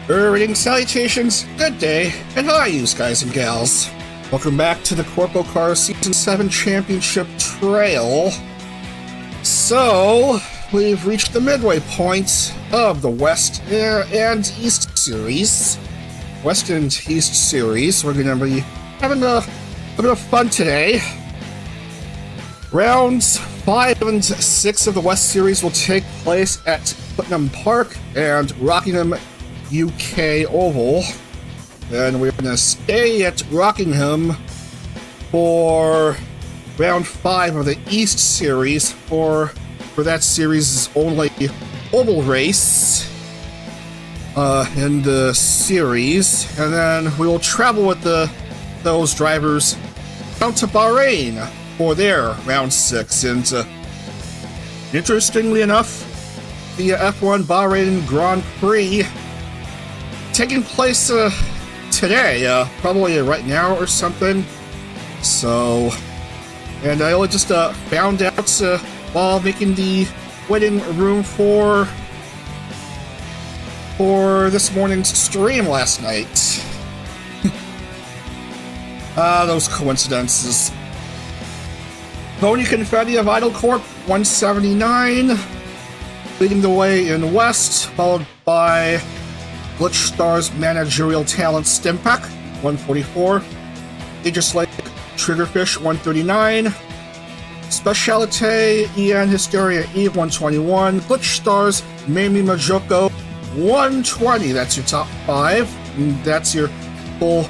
Greetings, salutations, good day, and hi, you guys and gals. Welcome back to the CorpoCar Season 7 Championship Trail. So, we've reached the midway point of the West and East Series. West and East Series. We're going to be having a bit of fun today. Rounds 5 and 6 of the West Series will take place at Putnam Park and Rockingham UK Oval. Then we're going to stay at Rockingham for round 5 of the East Series for that series' only oval race in the series. And then we will travel with those drivers down to Bahrain for their round 6. And interestingly enough, the F1 Bahrain Grand Prix taking place today, probably right now or something. So, and I only just found out while making the waiting room for this morning's stream last night. Those coincidences. Tony Confetti of Idle Corp, 179, leading the way in West, followed by Glitch Star's Managerial Talent Stimpack, 144. Aegis Lake Triggerfish, 139. Specialite Ian Hysteria Eve, 121. Glitch Stars Mamie Majoko, 120. That's your top 5. And that's your full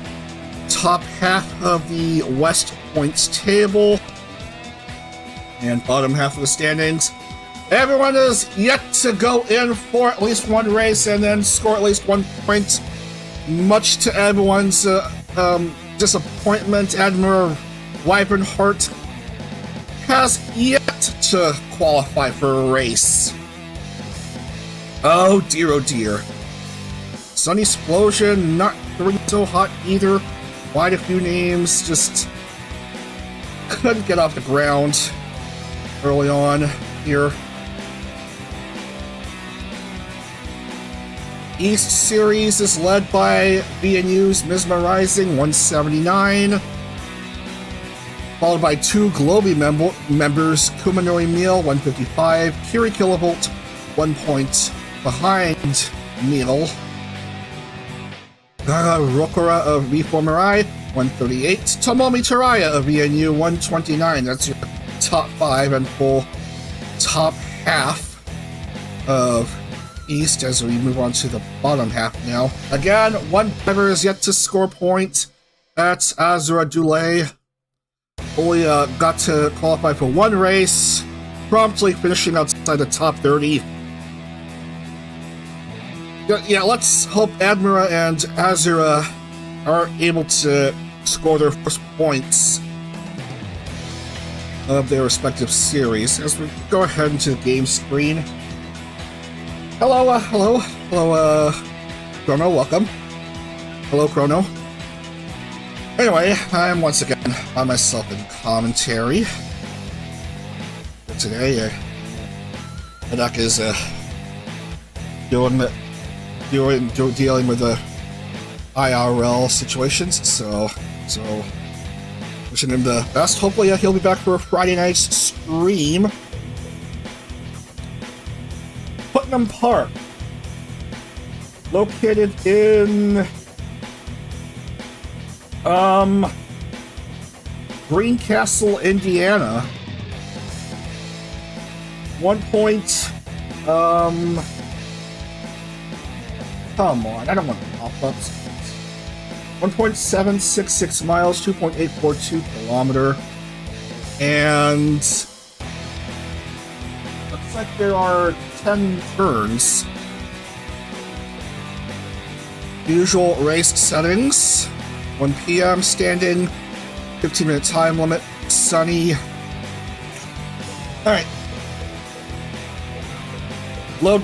top half of the West points table. And bottom half of the standings. Everyone is yet to go in for at least one race and then score at least 1 point. Much to everyone's disappointment, Admiral Wyvernheart has yet to qualify for a race. Oh dear. Sunny Explosion, not doing so hot either. Quite a few names just couldn't get off the ground early on here. East Series is led by BNU's Mesmerizing, 179. Followed by 2 Globy members, Kumanori Meal, 155. Kiri Kilovolt, 1 point behind Meal. Rokura of Reformerai, 138. Tomomi Taraya of BNU, 129. That's your top 5 and full top half of East as we move on to the bottom half now. Again, one driver is yet to score point at Azura Dule. Only got to qualify for one race, promptly finishing outside the top 30. Yeah, let's hope Admira and Azura are able to score their first points of their respective series. As we go ahead into the game screen. Hello, Chrono, welcome. Hello, Chrono. Anyway, I'm once again by myself in commentary. But today, Hadak is dealing with the IRL situations, so wishing him the best. Hopefully, he'll be back for a Friday night's stream. Putnam Park, located in Greencastle, Indiana. 1 point. Come on, I don't want pop-ups. 1.766 miles, 2.842 kilometer, and looks like there are 10 turns. Usual race settings. 1 p.m. standing, 15-minute time limit, sunny. Alright. Load.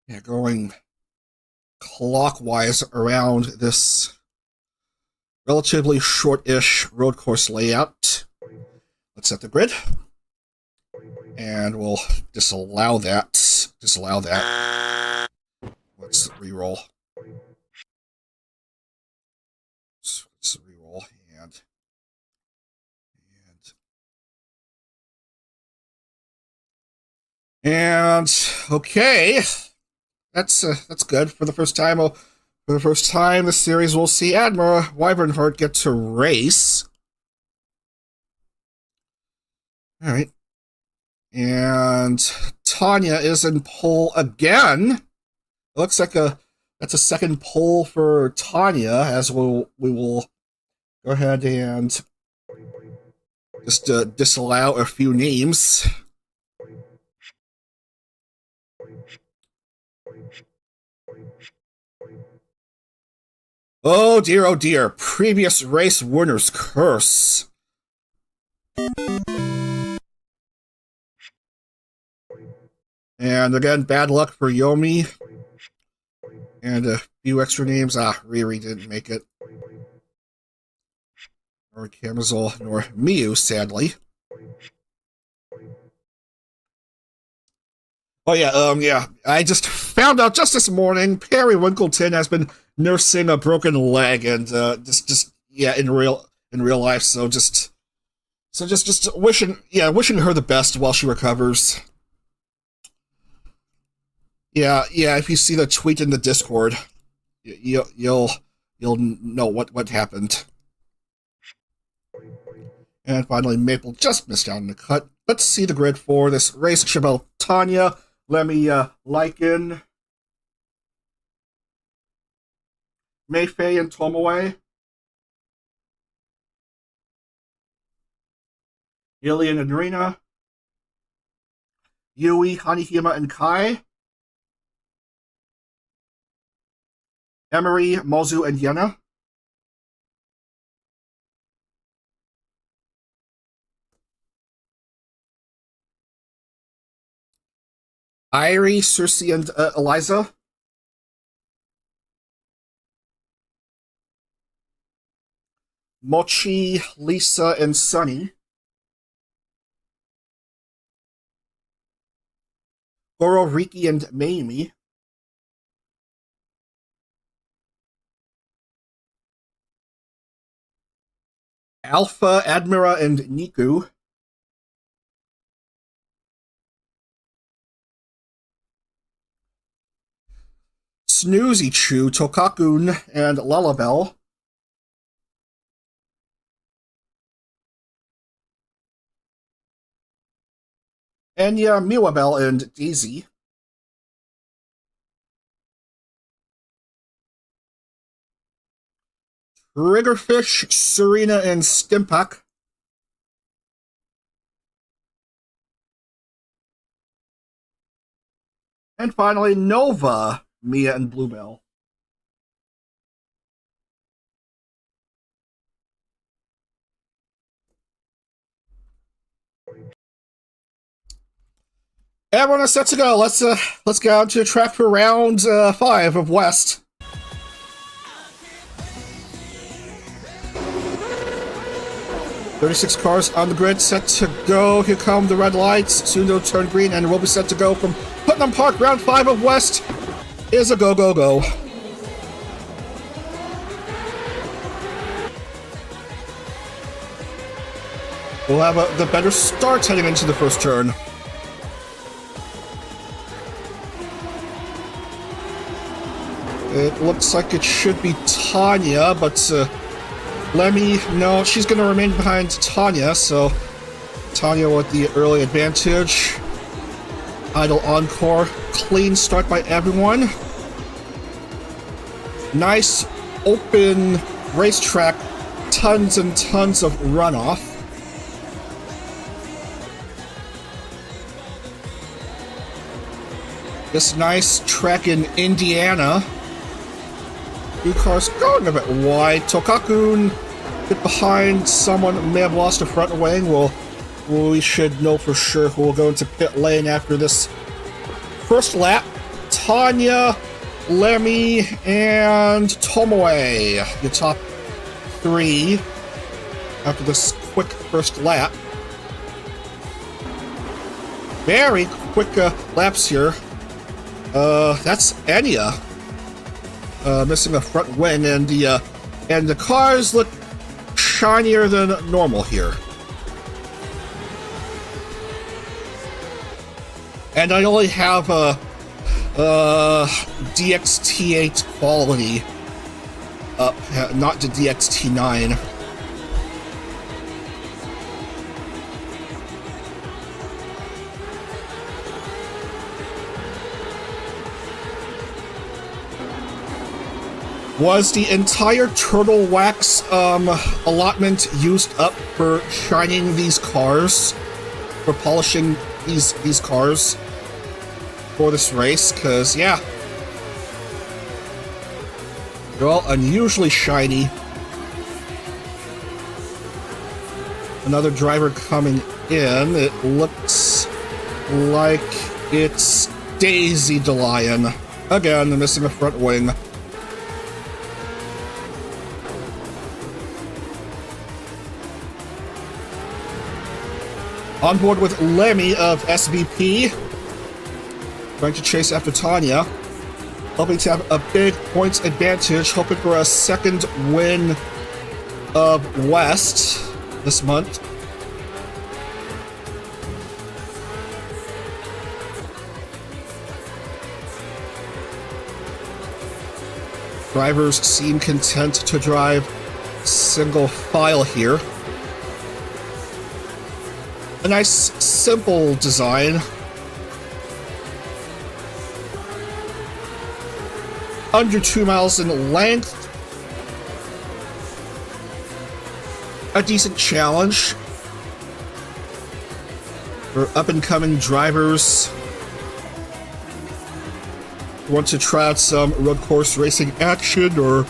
Yeah, going clockwise around this relatively short-ish road course layout. Let's set the grid. And we'll disallow that. Disallow that. Let's reroll. Let's reroll and okay. That's good for the first time. For the first time, the series will see Admiral Wyvernheart get to race. All right. And Tanya is in pole again. It looks like that's a second pole for Tanya, as we will go ahead and just disallow a few names. Oh dear, previous race winner's curse. And again, bad luck for Yomi. And a few extra names. Riri didn't make it. Nor Camazol, nor Miu, sadly. Oh yeah, I just found out just this morning Perry Winkleton has been nursing a broken leg, and in real life, so just wishing her the best while she recovers. Yeah, if you see the tweet in the Discord, you'll know what happened. And finally, Maple just missed out on the cut. Let's see the grid for this race. Chabelle Tanya, Lemmy Lycan, Mayfei and Tomoe, Ilian and Rina, Yui, Hanihima, and Kai, Emery, Mozu, and Yena, Irie, Cersei, and Eliza, Mochi, Lisa, and Sunny, Goro, Riki, and Mamie, Alpha, Admira, and Niku, Snoozy Chew, Tokakun, and Lullabelle, Enya, Miwabelle, and Daisy, Triggerfish, Serena, and Stimpak, and finally Nova, Mia, and Bluebell. Everyone is set to go. Let's get on to the track for round 5 of West. "36 cars on the grid, set to go. Here come the red lights. Soon they'll turn green, and we'll be set to go from Putnam Park. Round 5 of West is a go, go, go. We'll have the better start heading into the first turn. It looks like it should be Tanya, but Lemmy, no, she's going to remain behind Tanya, so Tanya with the early advantage. Idle Encore, clean start by everyone. Nice open racetrack, tons and tons of runoff. This nice track in Indiana. Two cars going a bit wide. Tokakun hit behind someone, may have lost a front wing. We should know for sure who will go into pit lane after this first lap. Tanya Lemmy and Tomoe, your top 3 after this quick first lap. Very quick laps here. That's Enya missing a front wing, and the cars look shinier than normal here. And I only have DXT8 quality up, not to DXT9. Was the entire turtle wax allotment used up for shining these cars, for polishing these cars for this race? Because, yeah, they're all unusually shiny. Another driver coming in. It looks like it's Daisy DeLion. Again, missing a front wing. On board with Lemmy of SVP, trying to chase after Tanya, hoping to have a big points advantage, hoping for a second win of West this month. Drivers seem content to drive single file here. A nice, simple design. Under 2 miles in length. A decent challenge for up-and-coming drivers who want to try out some road course racing action, or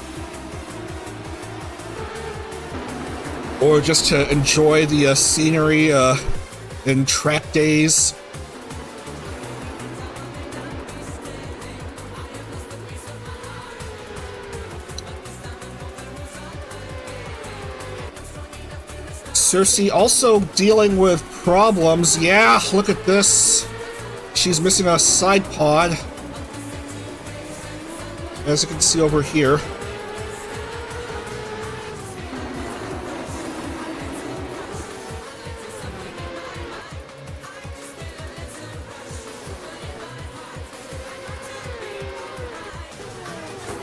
just to enjoy the scenery in track days. Cersei also dealing with problems. Yeah, look at this. She's missing a side pod, as you can see over here.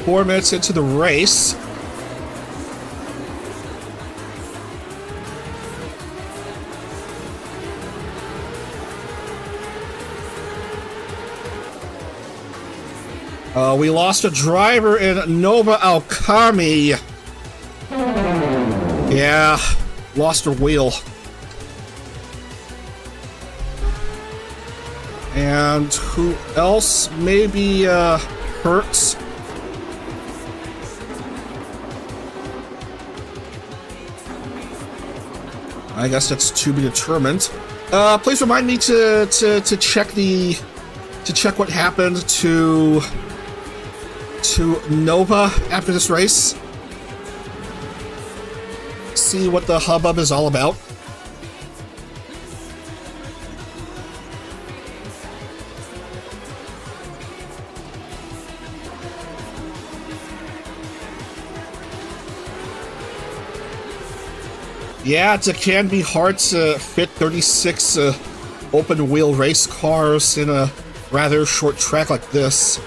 Four minutes into the race. We lost a driver in Nova Alkami. Yeah, lost her wheel. And who else maybe hurt? I guess that's to be determined. Please remind me to check what happened to Nova after this race. See what the hubbub is all about. Yeah, it can be hard to fit 36 open wheel race cars in a rather short track like this.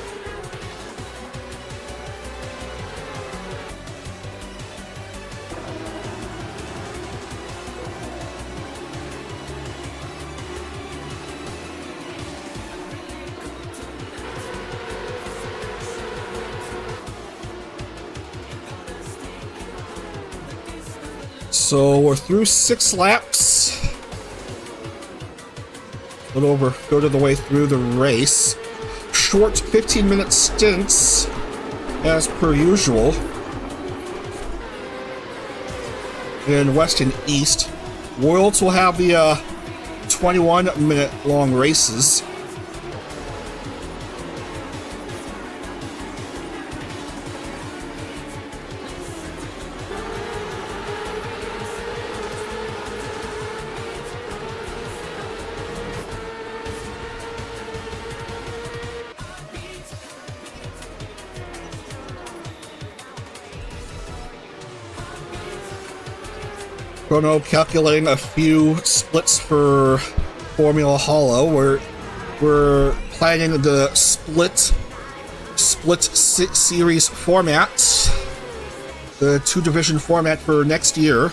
So we're through 6 laps. A little over a third of the way through the race. Short 15-minute stints, as per usual, in West and East. Worlds will have the 21-minute long races. Chrono calculating a few splits for Formula Hollow. We're planning the split series format, the 2-division format for next year.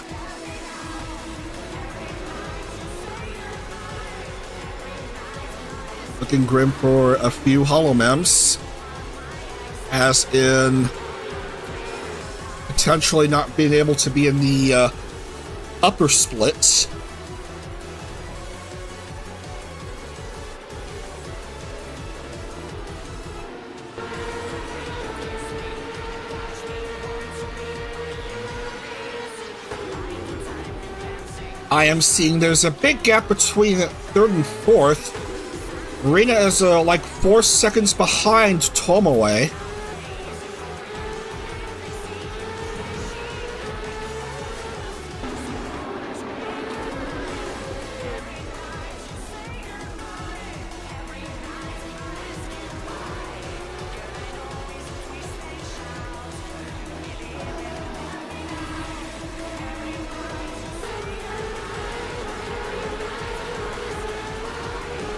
Looking grim for a few Hollow Mems, as in potentially not being able to be in the upper split. I am seeing there's a big gap between 3rd and 4th. Rena is like 4 seconds behind Tomoe.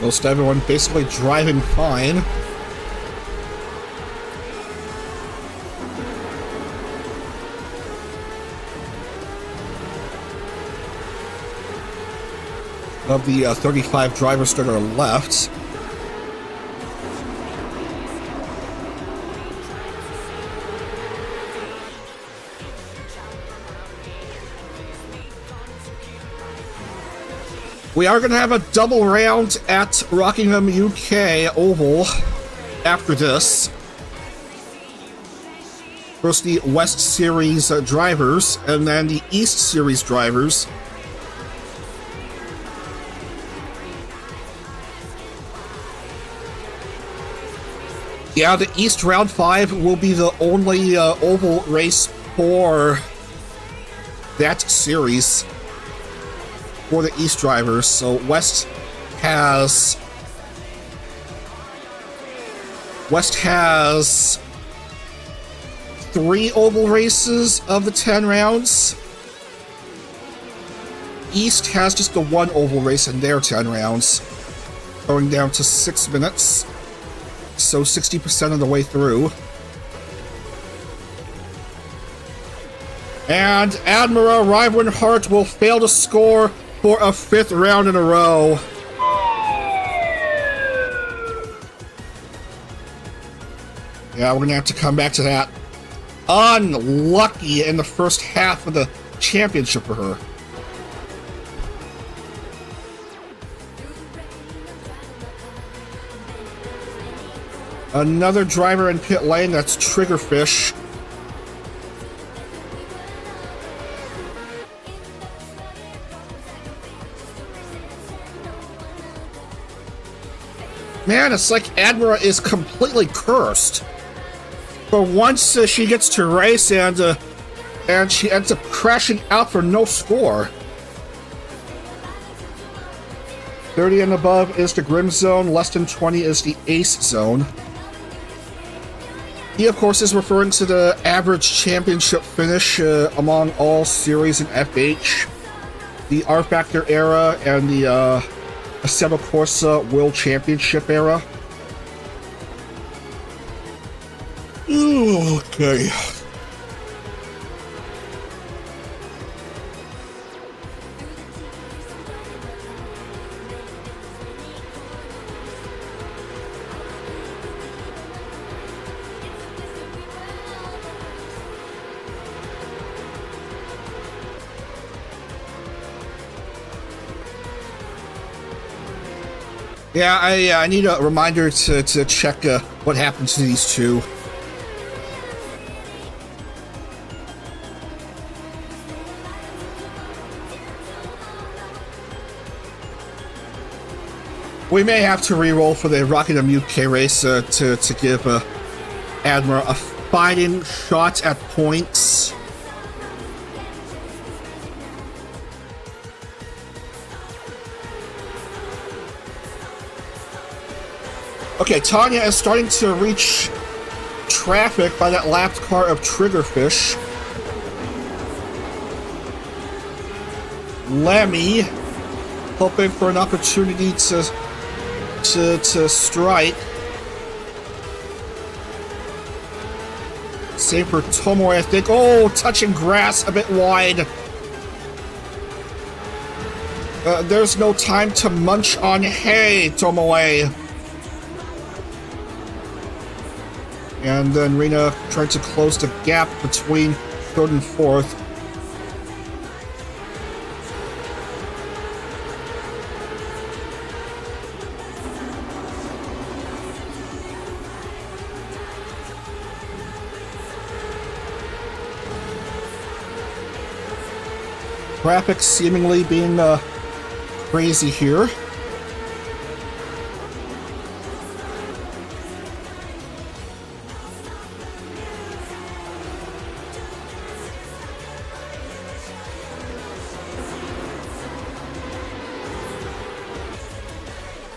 Most everyone basically driving fine. Of the 35 drivers that are left. We are going to have a double round at Rockingham, UK Oval after this. First the West Series drivers, and then the East Series drivers. Yeah, the East Round 5 will be the only oval race for that series. For the East drivers, so West has 3 oval races of the 10 rounds. East has just the 1 oval race in their 10 rounds, going down to 6 minutes, so 60% of the way through. And Admiral Rivenhart will fail to score for a 5th round in a row. Yeah, we're gonna have to come back to that. Unlucky in the first half of the championship for her. Another driver in pit lane, that's Triggerfish. Man, it's like Admira is completely cursed. For once, she gets to race and she ends up crashing out for no score. 30 and above is the Grim Zone, less than 20 is the Ace Zone. He, of course, is referring to the average championship finish among all series in FH, the rFactor era, and the Assetto Corsa World Championship era. Ooh, okay. Yeah, I need a reminder to check what happened to these two. We may have to re-roll for the Rockingham UK race to give Admiral a fighting shot at points. Okay, Tanya is starting to reach traffic by that lapped car of Triggerfish. Lemmy, hoping for an opportunity to strike. Same for Tomoe, I think. Oh, touching grass a bit wide. There's no time to munch on hay, Tomoe. And then Rina tried to close the gap between third and fourth. Traffic seemingly being crazy here.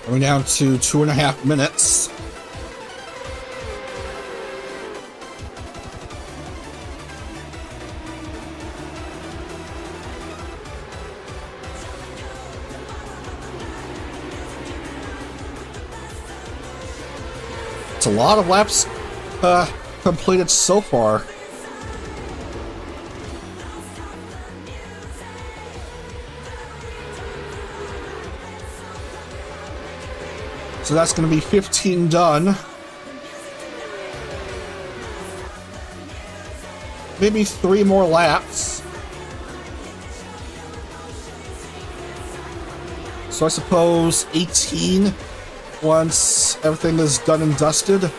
We're down to 2.5 minutes. It's a lot of laps completed so far. So that's going to be 15 done. Maybe 3 more laps. So I suppose 18 once everything is done and dusted.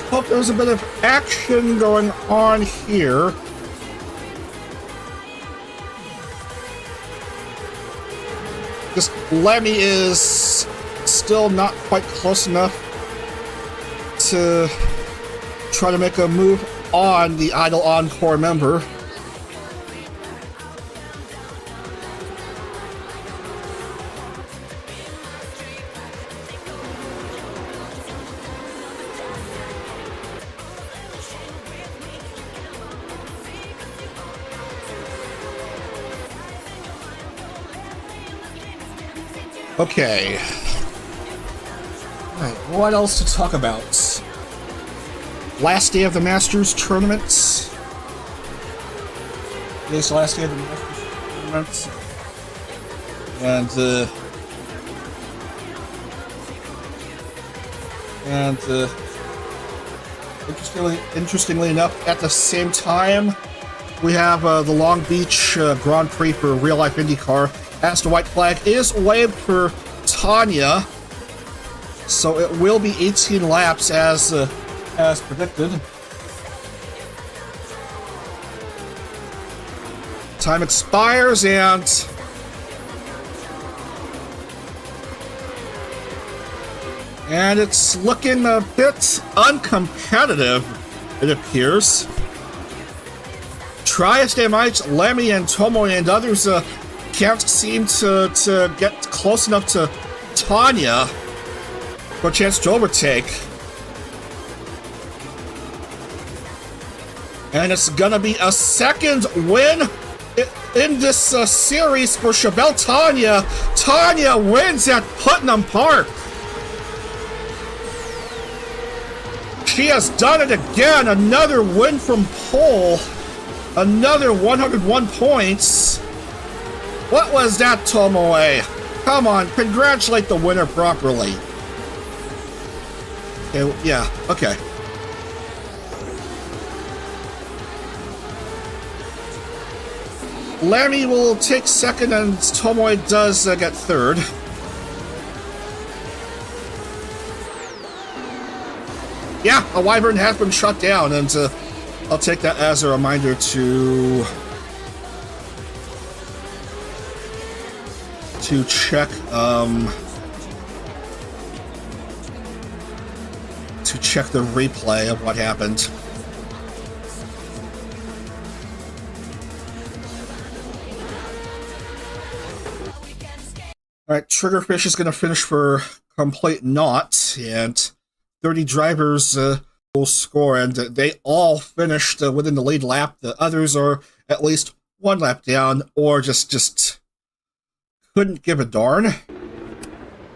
Hope there's a bit of action going on here. This Lemmy is still not quite close enough to try to make a move on the Idle Encore member. Okay. Alright, what else to talk about? Last day of the Masters tournament. Today's the last day of the Masters tournament. Interestingly enough, at the same time, we have the Long Beach Grand Prix for real life IndyCar. As the white flag is waved for Tanya, so it will be 18 laps as predicted. Time expires and it's looking a bit uncompetitive, it appears. Try as they might, Lemmy and Tomoe and others can't seem to get close enough to Tanya for a chance to overtake. And it's gonna be a second win in this series for Chebel Tanya. Tanya wins at Putnam Park. She has done it again. Another win from pole. Another 101 points. What was that, Tomoe? Come on, congratulate the winner properly. Okay, yeah, okay. Lemmy will take second and Tomoe does get third. Yeah, a wyvern has been shut down, and I'll take that as a reminder to check the replay of what happened. Alright, Triggerfish is going to finish for complete naught, and 30 drivers will score, and they all finished within the lead lap. The others are at least one lap down, or just couldn't give a darn.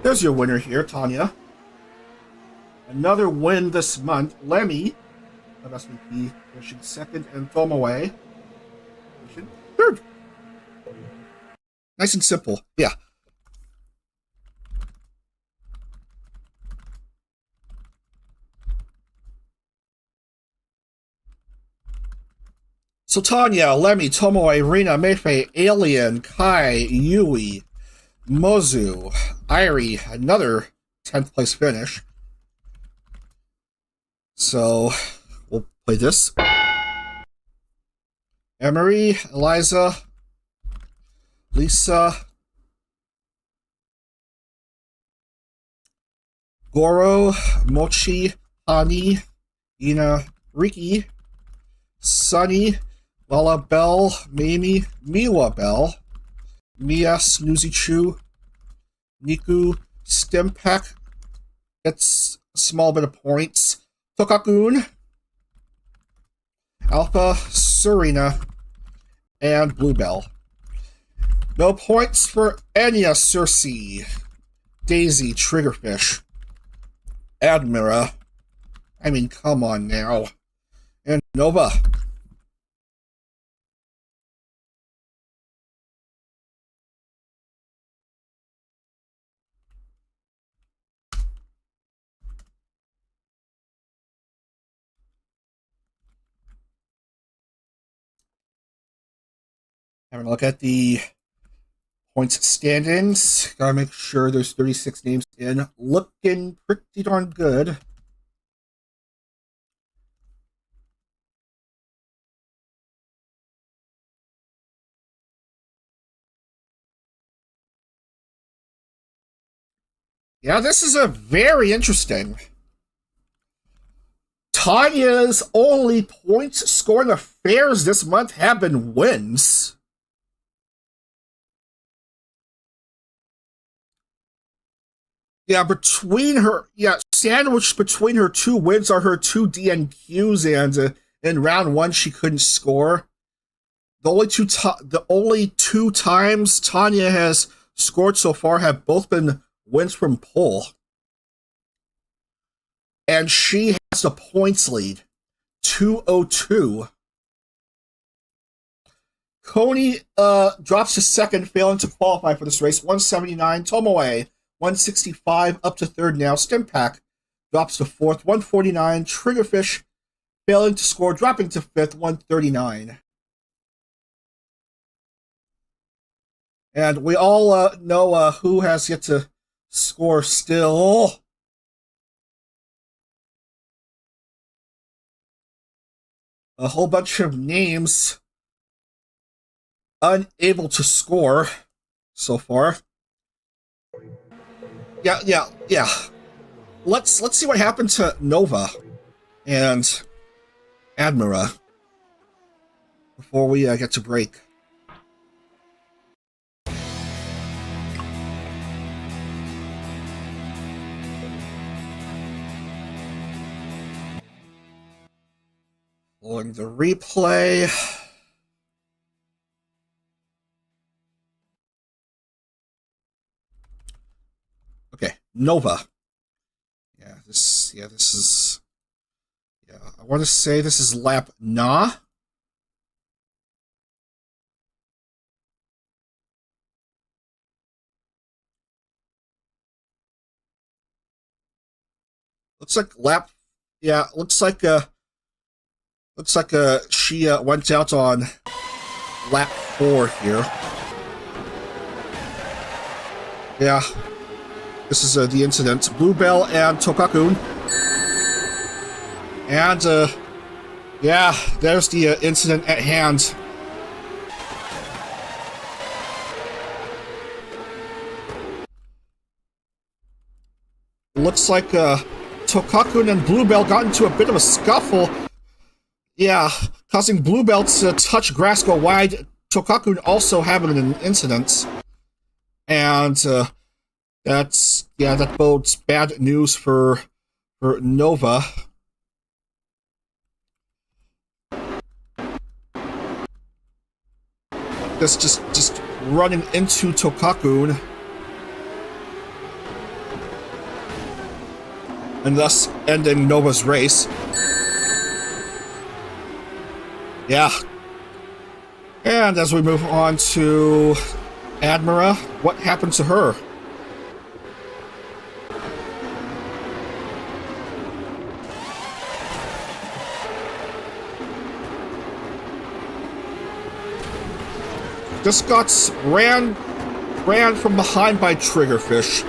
There's your winner here, Tanya. Another win this month. Lemmy of SVP finishing second, and Tomoe finishing third. Nice and simple, yeah. So Tanya, Lemmy, Tomoe, Rina, Meifei, Alien, Kai, Yui, Mozu, Irie, another 10th place finish. So we'll play this. Emery, Eliza, Lisa, Goro, Mochi, Hani, Ina, Riki, Sunny, Lala Bell, Mamie, Miwa Bell, Mia, Snoozy Chew, Niku, Stimpak gets a small bit of points, Tokakun, Alpha, Serena, and Bluebell. No points for Anya, Cersei, Daisy, Triggerfish, Admira, I mean, come on now, and Nova. Having a look at the points standings. Gotta make sure there's 36 names in. Looking pretty darn good. Yeah, this is a very interesting. Tanya's only points scoring affairs this month have been wins. Yeah, sandwiched between her two wins are her two DNQs, and in round one she couldn't score. The only two times Tanya has scored so far have both been wins from pole. And she has the points lead, 202. Coney drops to second, failing to qualify for this race, 179. Tomoe, 165, up to third now. Stimpak drops to fourth, 149. Triggerfish, failing to score, dropping to fifth, 139. And we all know who has yet to score still. A whole bunch of names unable to score so far. Yeah. Let's see what happened to Nova and Admira before we get to break. Pulling the replay. Okay, Nova. This is. I want to say this is lap Na. Looks like lap. Yeah, looks like she went out on lap 4 here. Yeah, this is the incident. Bluebell and Tokakun. And, yeah, there's the incident at hand. Looks like Tokakun and Bluebell got into a bit of a scuffle. Yeah, causing Bluebell to touch grass go wide. Tokakun also having an incident. And that bodes bad news for Nova. Just running into Tokakun. And thus ending Nova's race. Yeah. And as we move on to Admira, what happened to her? Just got ran from behind by Triggerfish.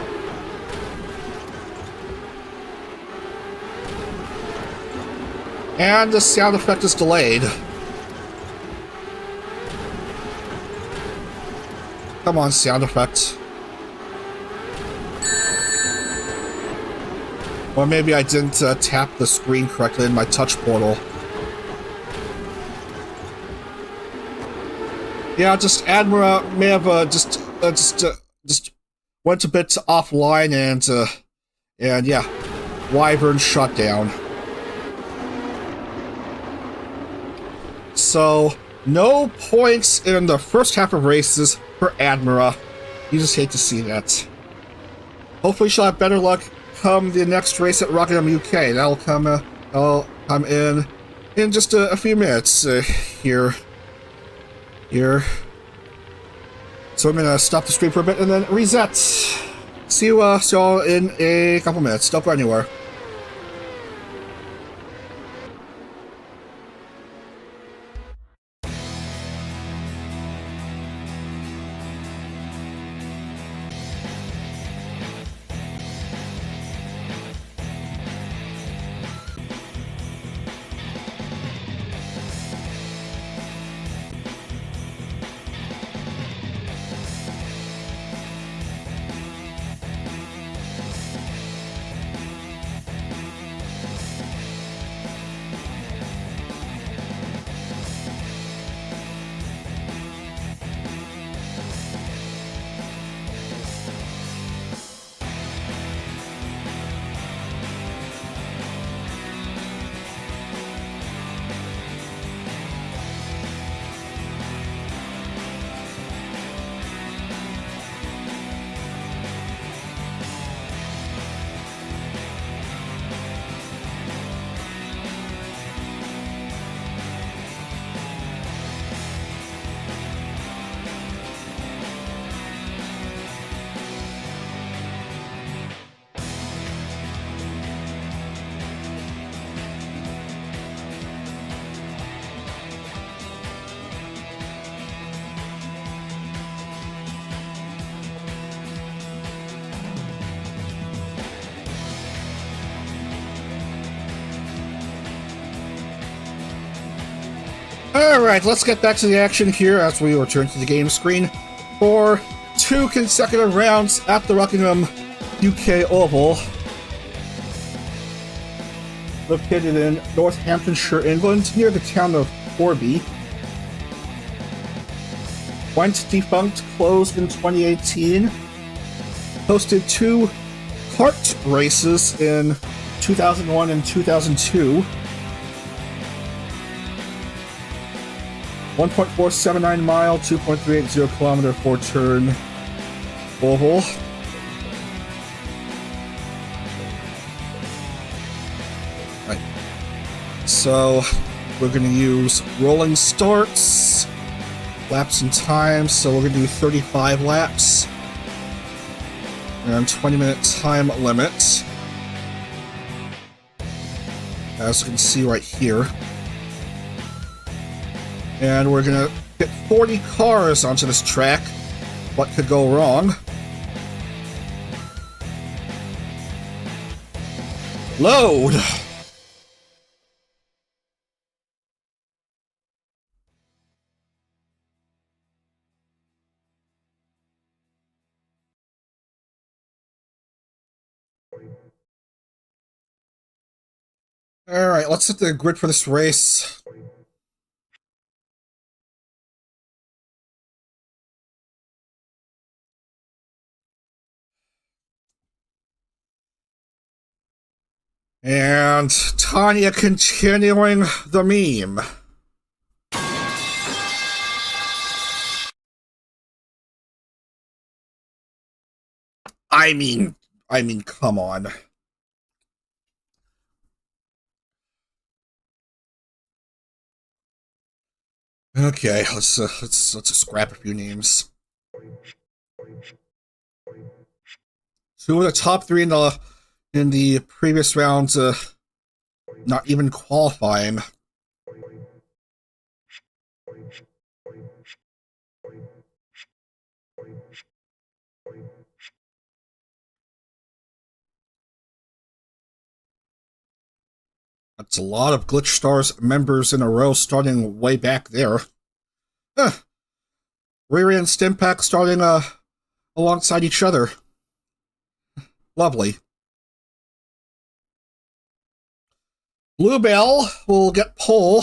And the sound effect is delayed. Come on, sound effect. Or maybe I didn't tap the screen correctly in my touch portal. Yeah, just Admira may have just went a bit offline and yeah, Wyvern shut down. So no points in the first half of races for Admira. You just hate to see that. Hopefully she'll have better luck come the next race at Rockingham, UK. That'll come in just a few minutes here. So I'm gonna stop the stream for a bit and then reset. See you all in a couple minutes. Don't go anywhere. Alright, let's get back to the action here as we return to the game screen for 2 consecutive rounds at the Rockingham UK Oval. Located in Northamptonshire, England, near the town of Corby. Went defunct, closed in 2018. Hosted 2 kart races in 2001 and 2002. 1.479 mile, 2.380 kilometer 4-turn oval. Right. So we're going to use rolling starts, laps and times. So we're going to do 35 laps and 20-minute time limit. As you can see right here. And we're gonna get 40 cars onto this track. What could go wrong? Load! Alright, let's set the grid for this race. And Tanya continuing the meme. I mean, come on. Okay, let's scrap a few names. Two of the top three in the previous rounds, not even qualifying. That's a lot of Glitch Stars members in a row starting way back there. Riri and Stimpack starting alongside each other. Lovely. Bluebell will get pole.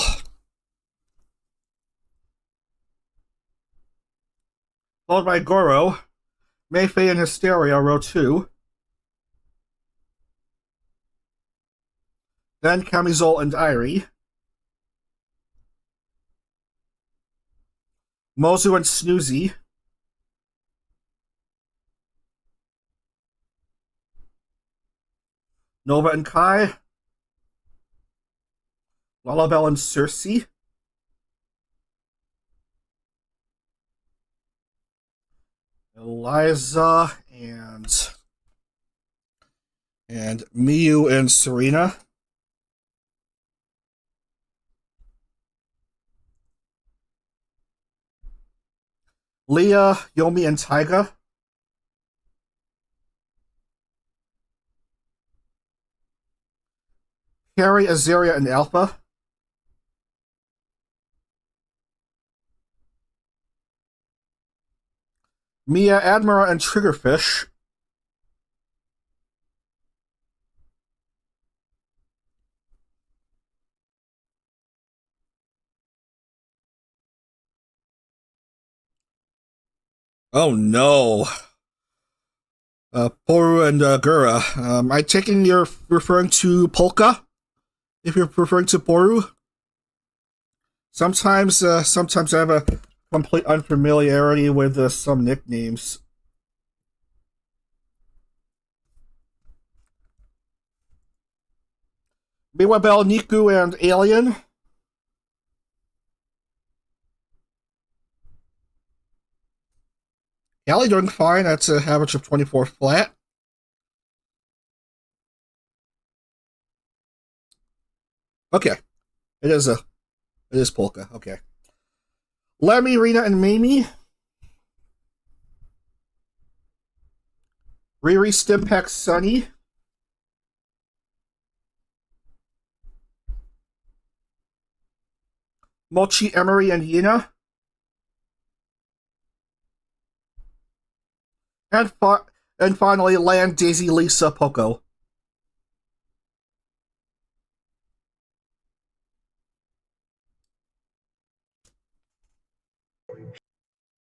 Followed by Goro. Mayfei and Hysteria, row 2. Then Camisole and Irie. Mozu and Snoozy. Nova and Kai. Lullabelle and Cersei. Eliza and Miyu and Serena. Leah, Yomi, and Taiga. Carrie, Azaria, and Alpha. Mia, Admira, and Triggerfish. Oh no. Poru and Gura. I taking you're referring to Polka? If you're referring to Poru? Sometimes I have a complete unfamiliarity with some nicknames. Miwabel, Niku, and Alien. Callie doing fine. That's an average of 24 flat. Okay. It is Polka. Okay. Lemmy, Rena, and Mamie. Riri, Stimpack, Sunny. Mochi, Emery, and Yina. And finally, Land, Daisy, Lisa, Poco.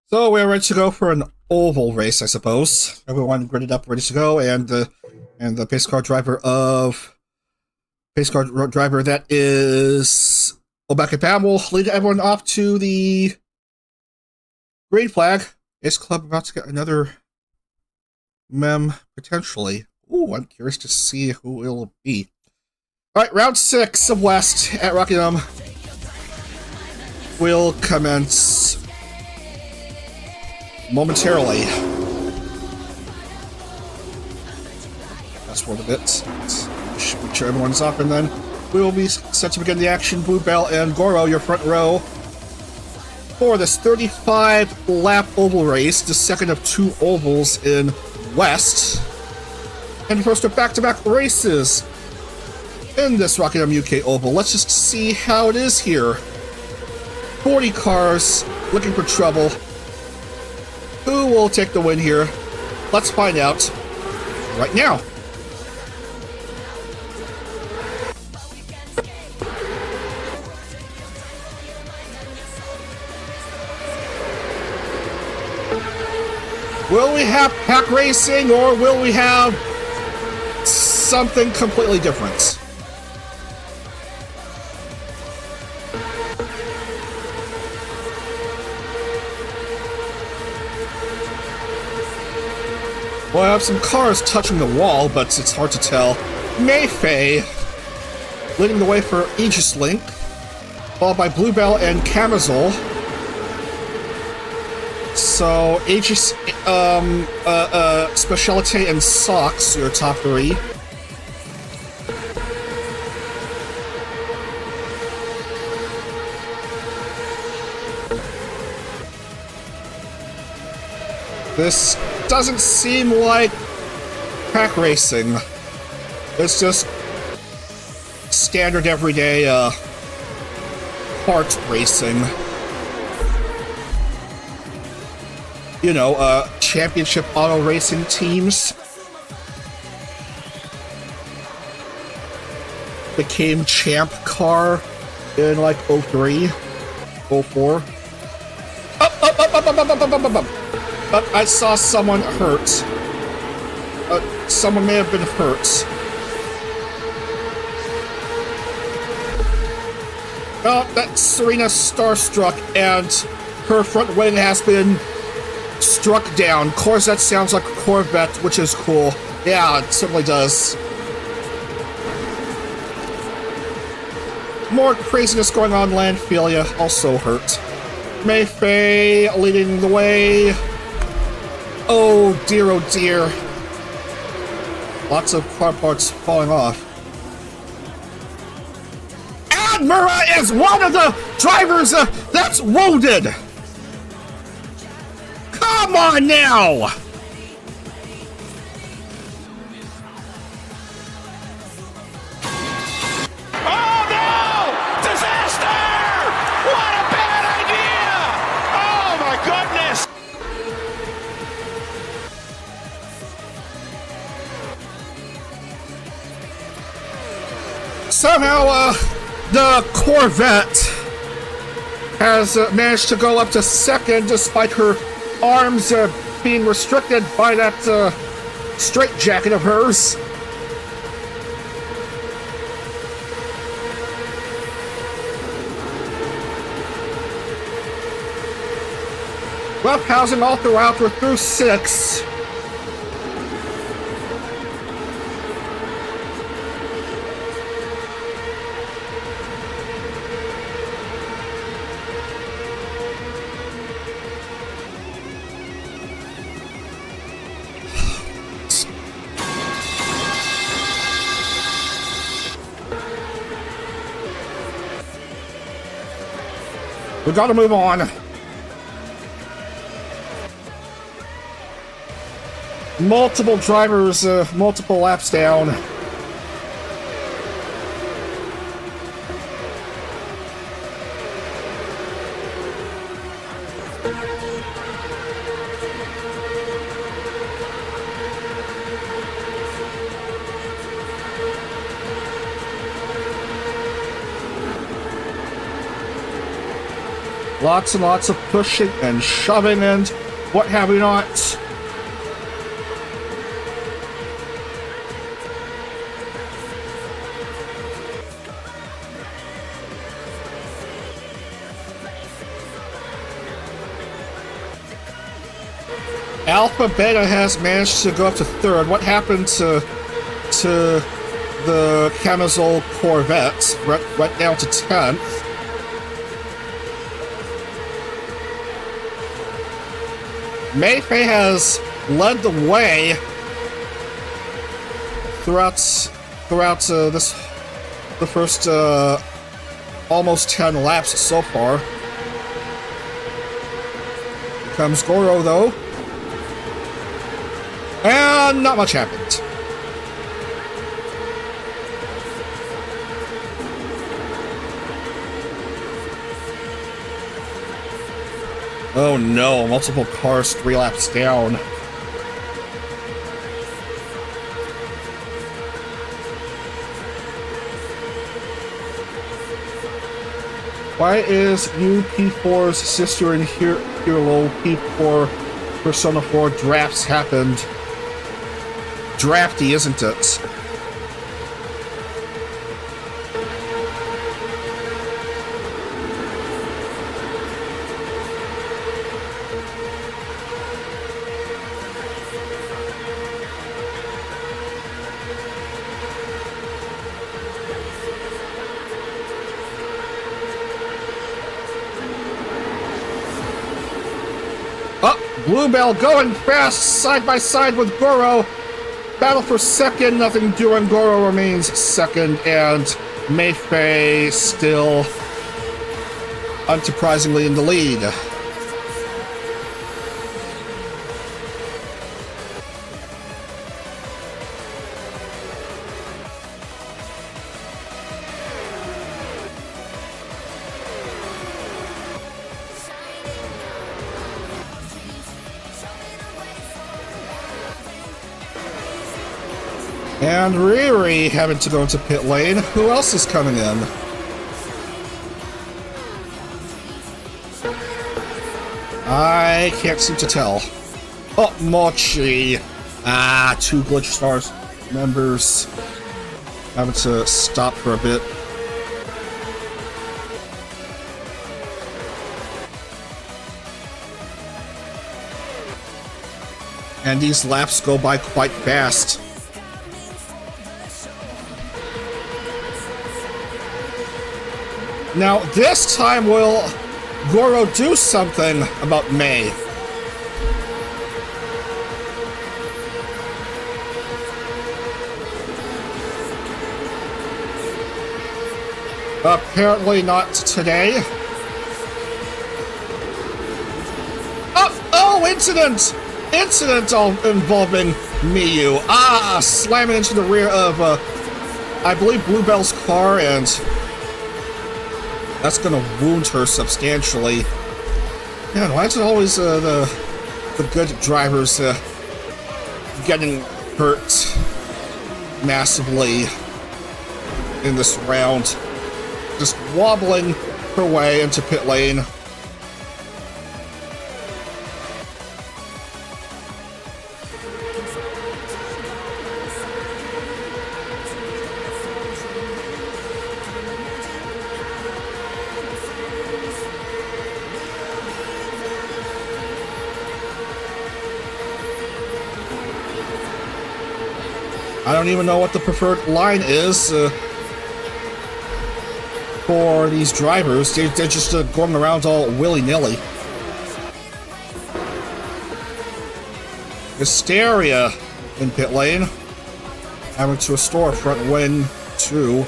So we're ready to go for an oval race, I suppose. Everyone gridded up, ready to go, and the pace car driver that is Obaka Pam will lead everyone off to the green flag. Ace Club about to get another mem, potentially. Ooh, I'm curious to see who it'll be. Alright, round 6 of West at Rockingham will commence momentarily. Fast forward a bit. Make sure everyone's up, and then we will be set to begin the action. Bluebell and Goro, your front row, for this 35-lap oval race, the second of 2 ovals in West, and first of back-to-back races in this Rockingham UK Oval. Let's just see how it is here. 40 cars looking for trouble. Who will take the win here? Let's find out right now. Will we have pack racing, or will we have something completely different? Well, I have some cars touching the wall, but it's hard to tell. Mayfei leading the way for Aegis Link, followed by Bluebell and Camisole. So, Aegis, Speciality and Socks, your top three. This doesn't seem like pack racing. It's just standard everyday kart racing. You know, championship auto racing teams became champ car in like 03, 04. Up, I saw someone hurt. Someone may have been hurt. Oh, that's Serena starstruck, and her front wing has been struck down. Of course, that sounds like a Corvette, which is cool. Yeah, it certainly does. More craziness going on. Landphilia also hurt. Mayfei leading the way. Oh dear, oh dear. Lots of car parts falling off. Admira is one of the drivers that's wounded! Come on now! Oh no! Disaster! What a bad idea! Oh my goodness! Somehow, the Corvette has managed to go up to second despite her arms being restricted by that straitjacket of hers. Roughhousing all throughout. We're through 6. We gotta move on. Multiple drivers, multiple laps down. Lots and lots of pushing and shoving and what have you not. Alpha Beta has managed to go up to third. What happened to the Camisole Corvette? Right down to 10th. Mayfei has led the way throughout the first almost 10 laps so far. Here comes Goro though, and not much happened. Oh no, multiple cars 3 laps down. Why is UP4's sister in Hero P4 Persona 4 drafts happened. Drafty, isn't it? Bluebell going fast, side by side with Goro. Battle for second, nothing doing. Goro remains second, and Mayfei still unsurprisingly in the lead. And Riri having to go into pit lane. Who else is coming in? I can't seem to tell. Oh, Mochi. Two Glitch Stars members having to stop for a bit. And these laps go by quite fast. Now, this time will Goro do something about May? Apparently not today. Oh, incident! Incident involving Miyu. Slamming into the rear of, I believe, Bluebell's car, and that's gonna wound her substantially. Man, why is it always the good drivers getting hurt massively in this round? Just wobbling her way into pit lane. I don't even know what the preferred line is for these drivers. They're just going around all willy-nilly. Hysteria in pit lane. Having to restore front wing 2.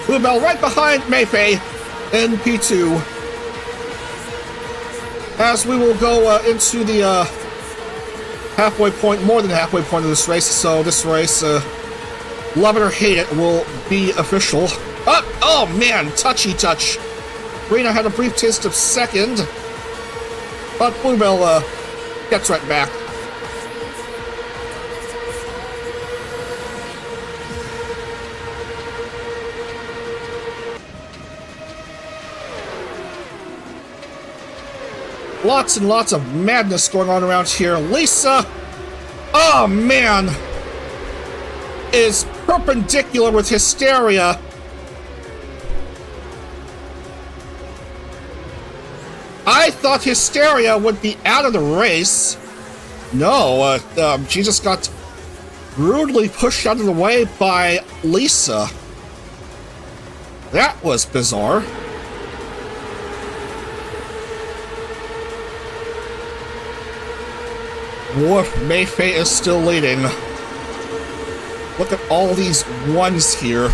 Bluebell right behind Mayfei in P2. As we will go into the halfway point, more than halfway point of this race, so this race, love it or hate it, will be official. Oh man, touchy touch. Rena had a brief taste of second, but Bluebell gets right back. Lots and lots of madness going on around here. Lisa, oh man, is perpendicular with Hysteria. I thought Hysteria would be out of the race. No, she just got rudely pushed out of the way by Lisa. That was bizarre. Woof, Mayfei is still leading. Look at all these ones here,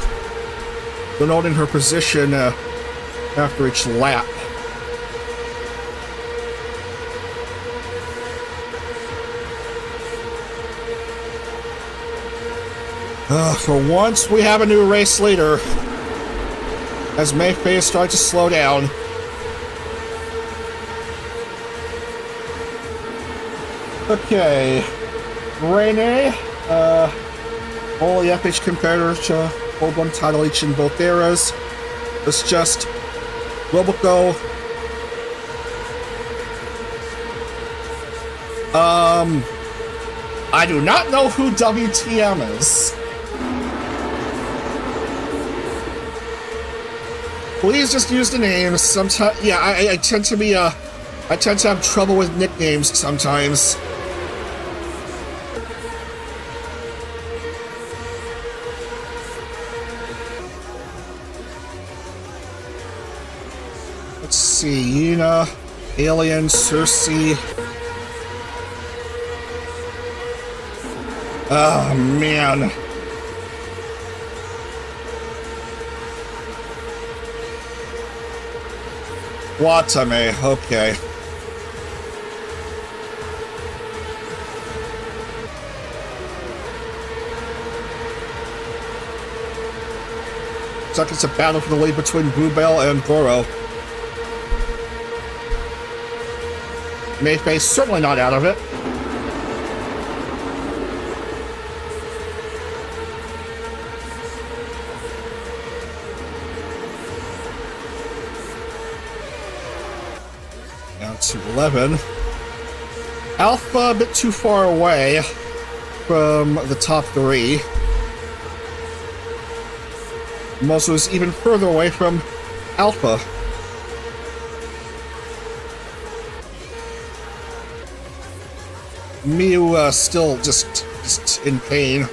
denoting her position after each lap. For once, we have a new race leader, as Mayfei is starting to slow down. Okay, Rene, all the FH competitors to hold one title each in both eras. It's just Roboco I do not know who WTM is. Please just use the names. Sometimes, yeah, I tend to be, I tend to have trouble with nicknames sometimes. Let's see, Yuna, Alien, Cersei. Oh, man. Watame, okay. Looks like it's a battle for the lead between Bluebell and Goro. Mayfair's certainly not out of it. Down to 11. Alpha a bit too far away from the top three. Mozo is even further away from Alpha. Miu still just in pain.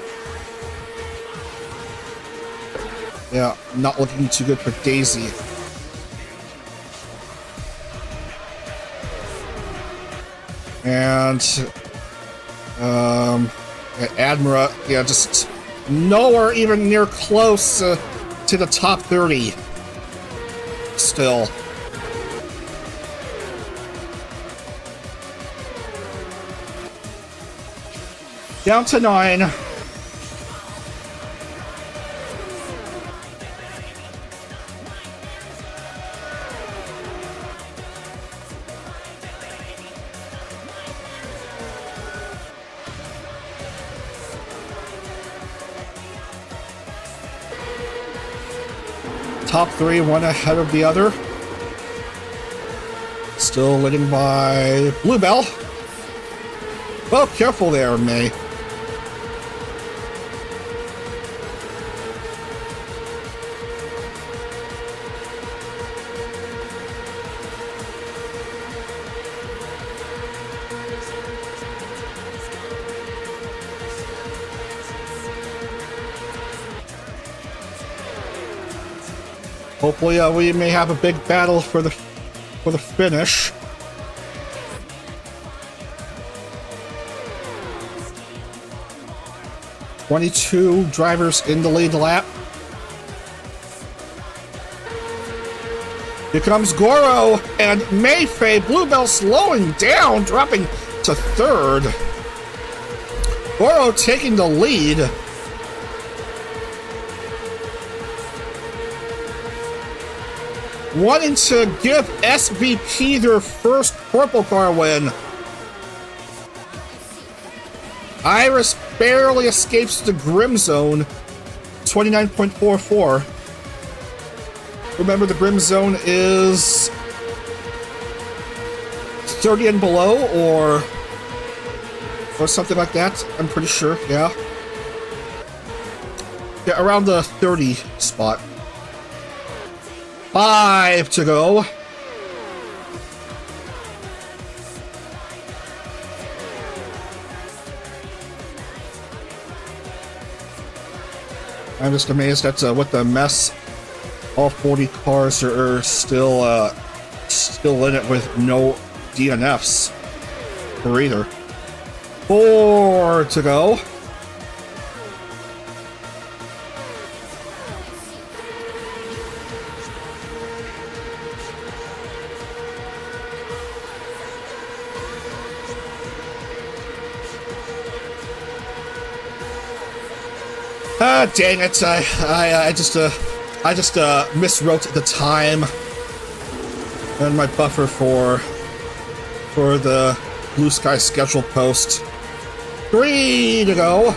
Yeah, not looking too good for Daisy. And Admira, yeah, just nowhere even near close to the top 30. Still. Down to 9. Top 3, one ahead of the other. Still leading by Bluebell. Well, careful there, May. Hopefully, we may have a big battle for the finish. "22 drivers in the lead lap. Here comes Goro and Mayfei. Bluebell slowing down, dropping to 3rd. Goro taking the lead. Wanting to give SVP their first CorpoCar win. Iris barely escapes the Grim Zone, 29.44. Remember, the Grim Zone is 30 and below, or something like that. I'm pretty sure, yeah. Yeah, around the 30 spot. 5 to go. I'm just amazed at what the mess. All 40 cars are still in it with no DNFs for either. 4 to go. Dang it! I just miswrote the time and my buffer for the Blue Sky schedule post. 3 to go.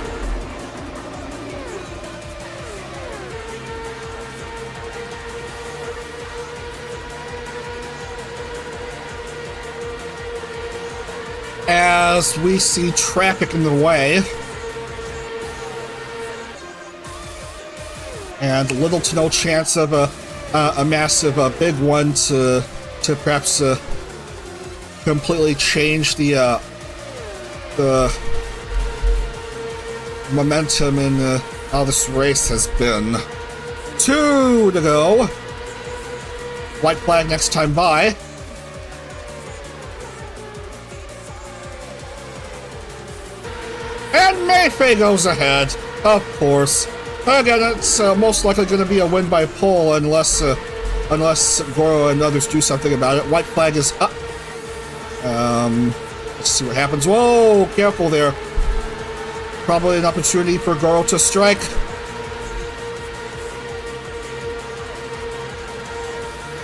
as we see traffic in the way. And little to no chance of a massive big one to perhaps completely change the momentum in how this race has been. 2 to go. White flag next time by. And Mayfei goes ahead, of course. Again, it's most likely going to be a win by pole unless Goro and others do something about it. White flag is up. Let's see what happens. Whoa, careful there. Probably an opportunity for Goro to strike.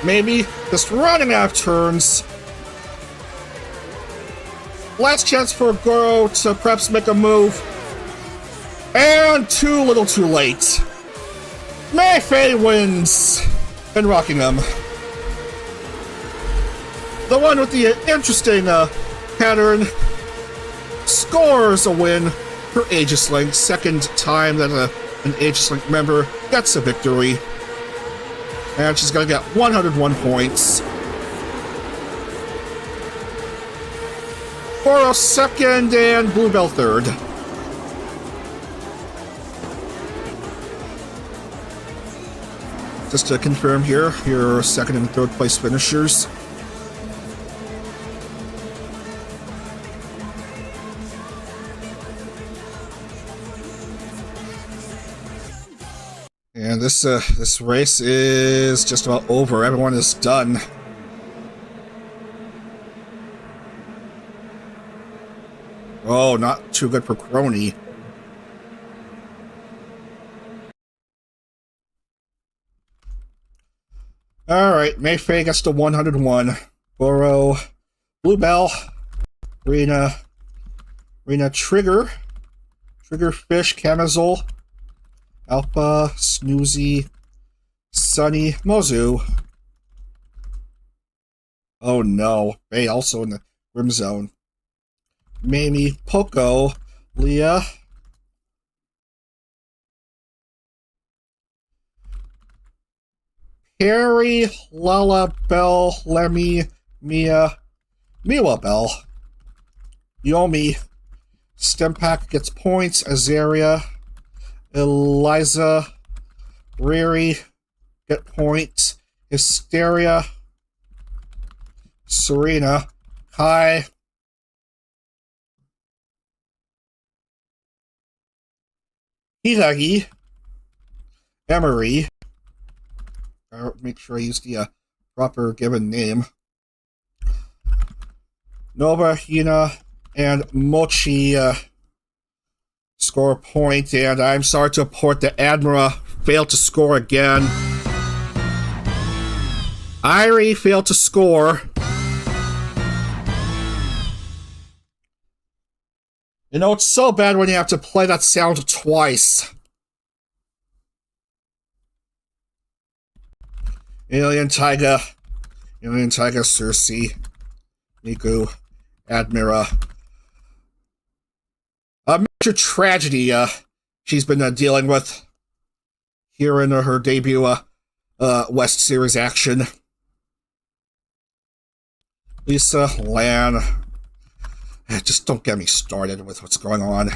Maybe just running out of turns. Last chance for Goro to perhaps make a move. And too little too late. Mayfei wins in Rockingham. The one with the interesting pattern scores a win for Aegis Link. Second time that an Aegis Link member gets a victory. And she's going to get 101 points. Goro second and Bluebell third. Just to confirm here, your second and third place finishers. And this race is just about over. Everyone is done. Oh, not too good for Crony. Alright, Mayfei gets to 101. Goro, Bluebell, Rena Trigger, Triggerfish, Camisole, Alpha, Snoozy, Sunny, Mozu. Oh no, Bay also in the Rim Zone. Mamie, Poco, Leah, Harry, Lala, Bell, Lemmy, Mia, Miwa Bell, Yomi, Stempack gets points, Azaria, Eliza, Riri get points, Hysteria, Serena, Kai, Hidagi, Emery. I'll make sure I use the proper given name. Nova, Hina, and Mochi score a point, and I'm sorry to report that Admira failed to score again. Irie failed to score. You know, it's so bad when you have to play that sound twice. Alien Taiga, Cersei, Miku, Admira. A major tragedy she's been dealing with here in her debut West Series action. Lisa, Lan. Just don't get me started with what's going on.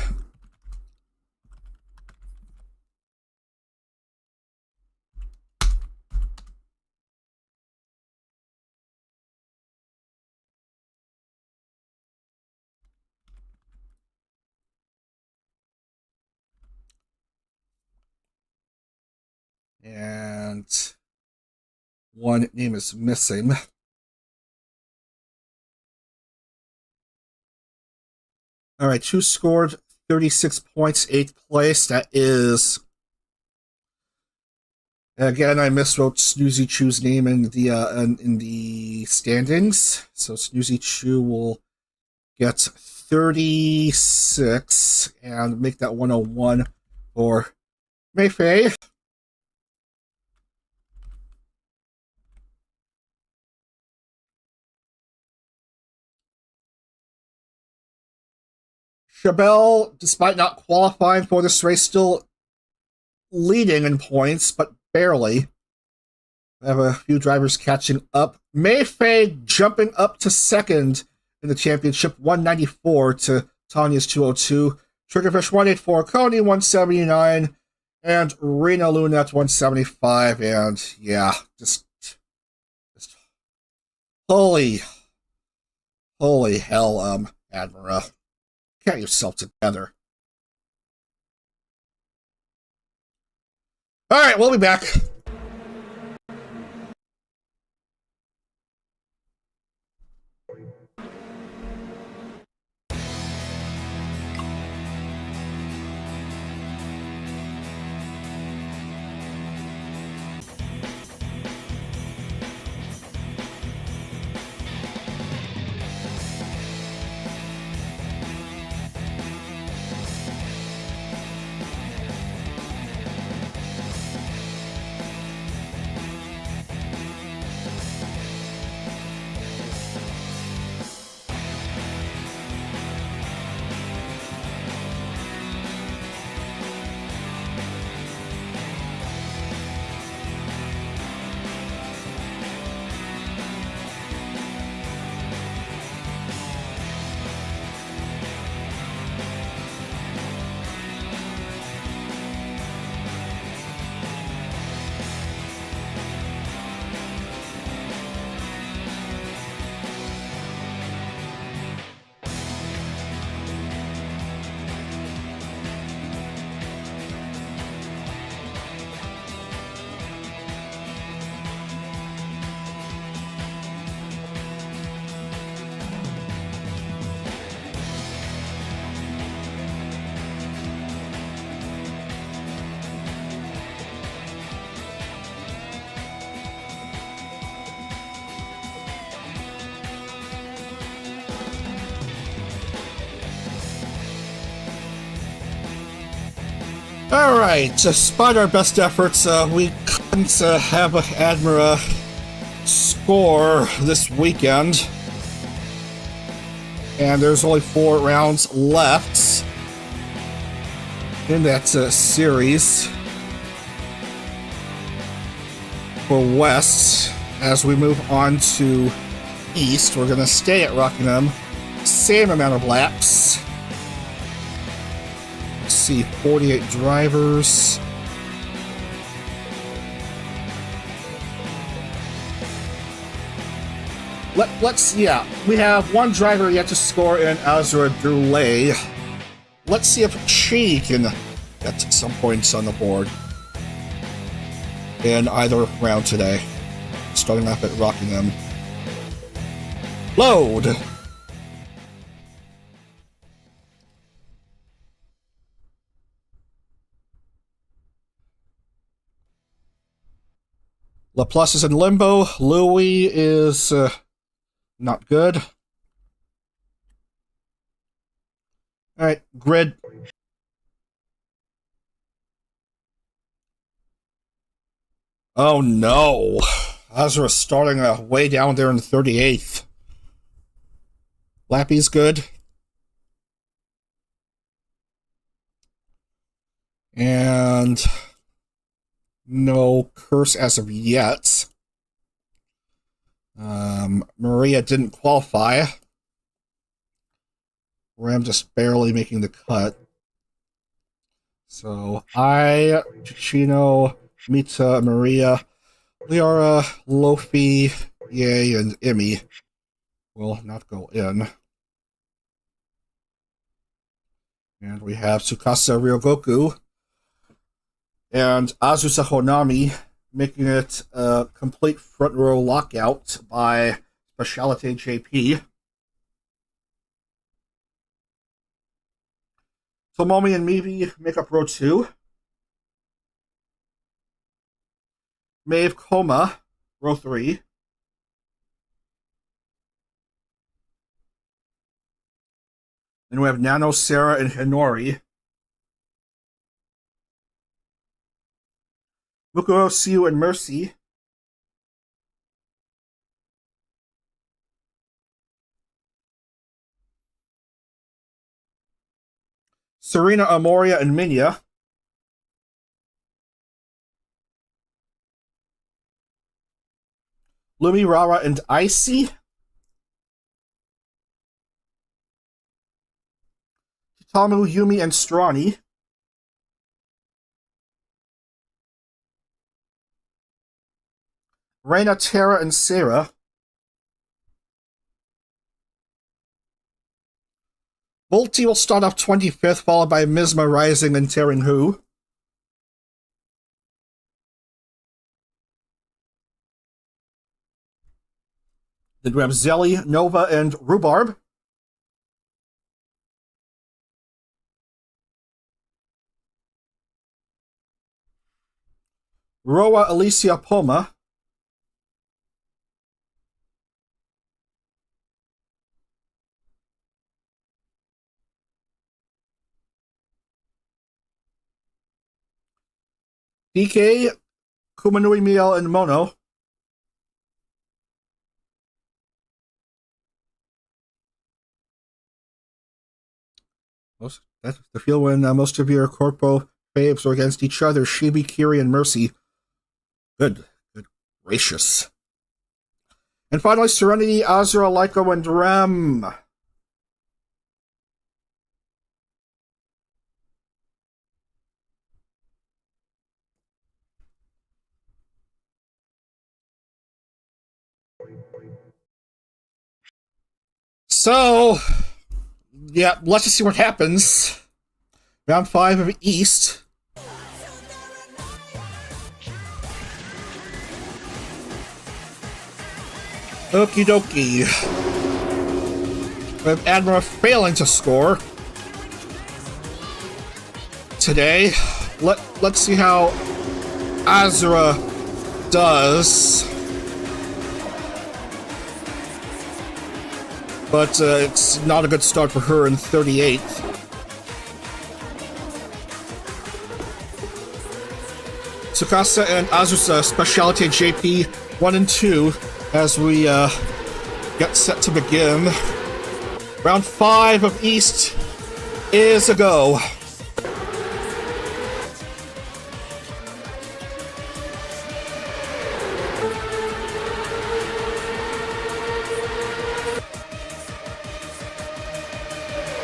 And one name is missing. All right, who scored 36 points, 8th place? That is... Again, I miswrote Snoozy Choo's name in the standings. So Snoozy Choo will get 36 and make that 101 for Mayfei. Chabelle, despite not qualifying for this race, still leading in points, but barely. I have a few drivers catching up. Mayfei jumping up to second in the championship, 194 to Tanya's 202. Triggerfish 184, Coney 179, and Rena Luna at 175. And yeah, just holy hell, Admira. Get yourself together. Alright, we'll be back. Alright, despite our best efforts, we couldn't have Admira score this weekend. And there's only 4 rounds left in that series for West. As we move on to East, we're going to stay at Rockingham. Same amount of laps. See, 48 drivers. We have 1 driver yet to score in Azra Dulay. Let's see if she can get some points on the board in either round today. Starting off at Rockingham. Load! Laplace is in limbo. Louis is not good. Alright, grid. Oh no. Azra starting way down there in 38th. Lappy's good. And no curse as of yet. Maria didn't qualify. Ram just barely making the cut. So Chino, Mita, Maria, Liara, Lofi, Yay, and Emmy will not go in. And we have Tsukasa Ryogoku and Azusa Honami making it a complete front row lockout by Speciality JP. Tomomi and Mibi make up row 2. Maeve Koma, row 3. And we have Nano, Sarah, and Hinori. Mukuro, Siu, and Mercy. Serena, Amoria, and Minya. Lumi, Rara, and Icy. Tamu, Yumi, and Strani. Reina, Terra, and Sarah. Volti will start off 25th, followed by Mizma, Rising, and Tearing Who. Then we have Zelly, Nova, and Rhubarb. Roa, Alicia, Poma. DK, Kumanui, Miel, and Mono. That's the feel when most of your corpo faves are against each other. Shibi, Kiri, and Mercy. Good gracious. And finally, Serenity, Azura, Lyco, and Rem. So, yeah, let's just see what happens. Round 5 of East. Okie dokie. With Admira failing to score today. Let's see how Azura does. But it's not a good start for her in 38th. Tsukasa and Azusa, Specialty JP 1 and 2, as we get set to begin. Round 5 of East is a go.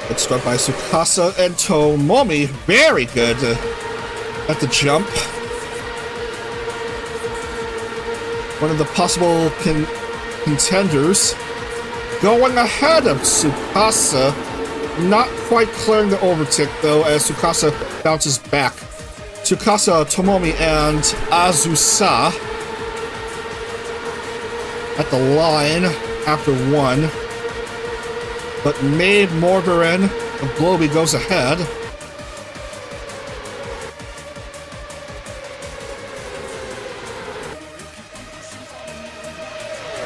Good start by Tsukasa and Tomomi. Very good at the jump. One of the possible contenders. Going ahead of Tsukasa. Not quite clearing the overtake, though, as Tsukasa bounces back. Tsukasa, Tomomi, and Azusa at the line after 1. But Maid, Morberin, and Globy goes ahead.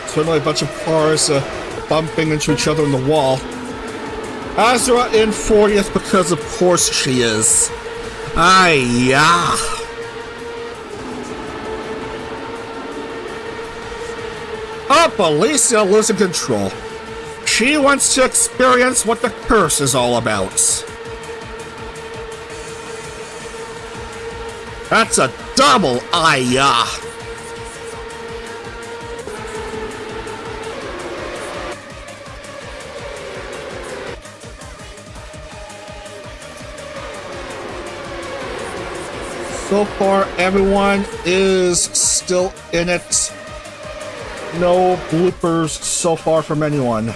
Certainly a bunch of cars bumping into each other in the wall. Azura in 40th because of course she is. Ay-ya! Up, Alicia losing control. She wants to experience what the curse is all about. That's a double ayah. So far, everyone is still in it. No bloopers so far from anyone.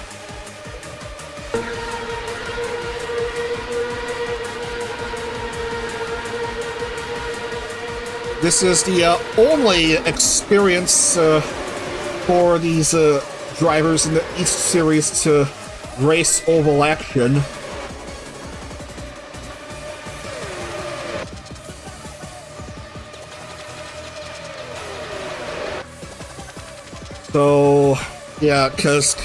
This is the only experience for these drivers in the East Series to race oval action. So, yeah, cause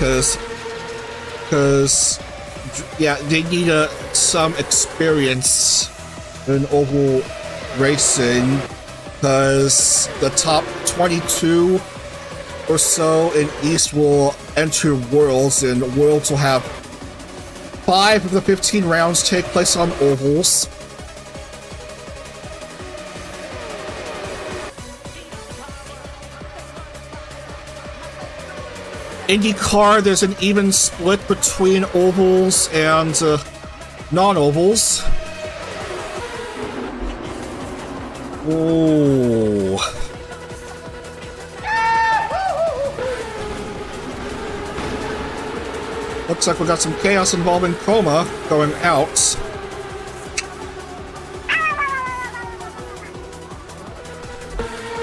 yeah, they need some experience in oval racing. Because the top 22 or so in East will enter Worlds, and Worlds will have 5 of the 15 rounds take place on ovals. IndyCar, there's an even split between ovals and non-ovals. Ooh. Looks like we got some chaos involving Chroma going out.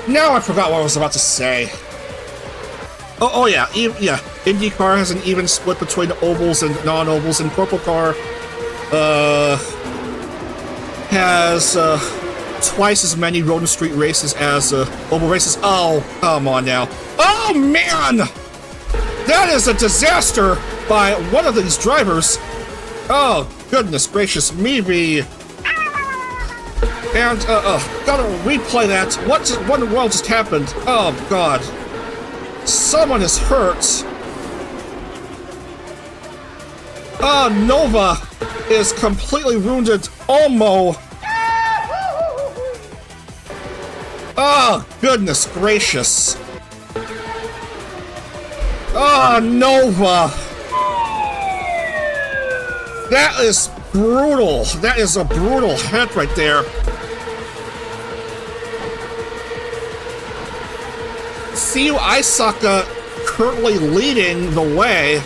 Now I forgot what I was about to say. Oh yeah, yeah. IndyCar has an even split between ovals and non-ovals, and CorpoCar has twice as many road and street races as oval races. Oh, come on now. Oh man! That is a disaster by one of these drivers. Oh, goodness gracious me. And, gotta replay that. What in the world just happened? Oh, God. Someone is hurt. Nova is completely wounded. Almo. Oh, goodness gracious. Oh, Nova. That is brutal. That is a brutal hit right there. CU Isaka currently leading the way.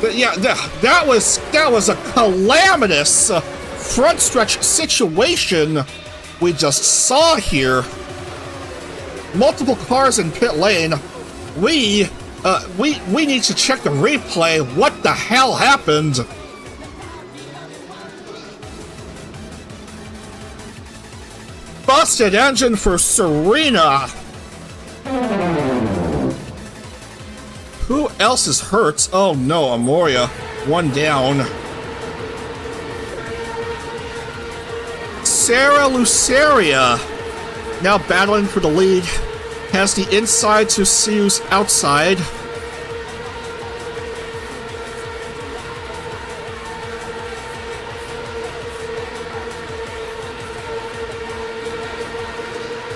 But yeah, that was a calamitous front stretch situation we just saw here. Multiple cars in pit lane. We need to check the replay. What the hell happened? Busted engine for Serena. Who else is hurt? Oh no, Amoria. One down. Sarah Luceria, now battling for the lead, has the inside to Siu's outside.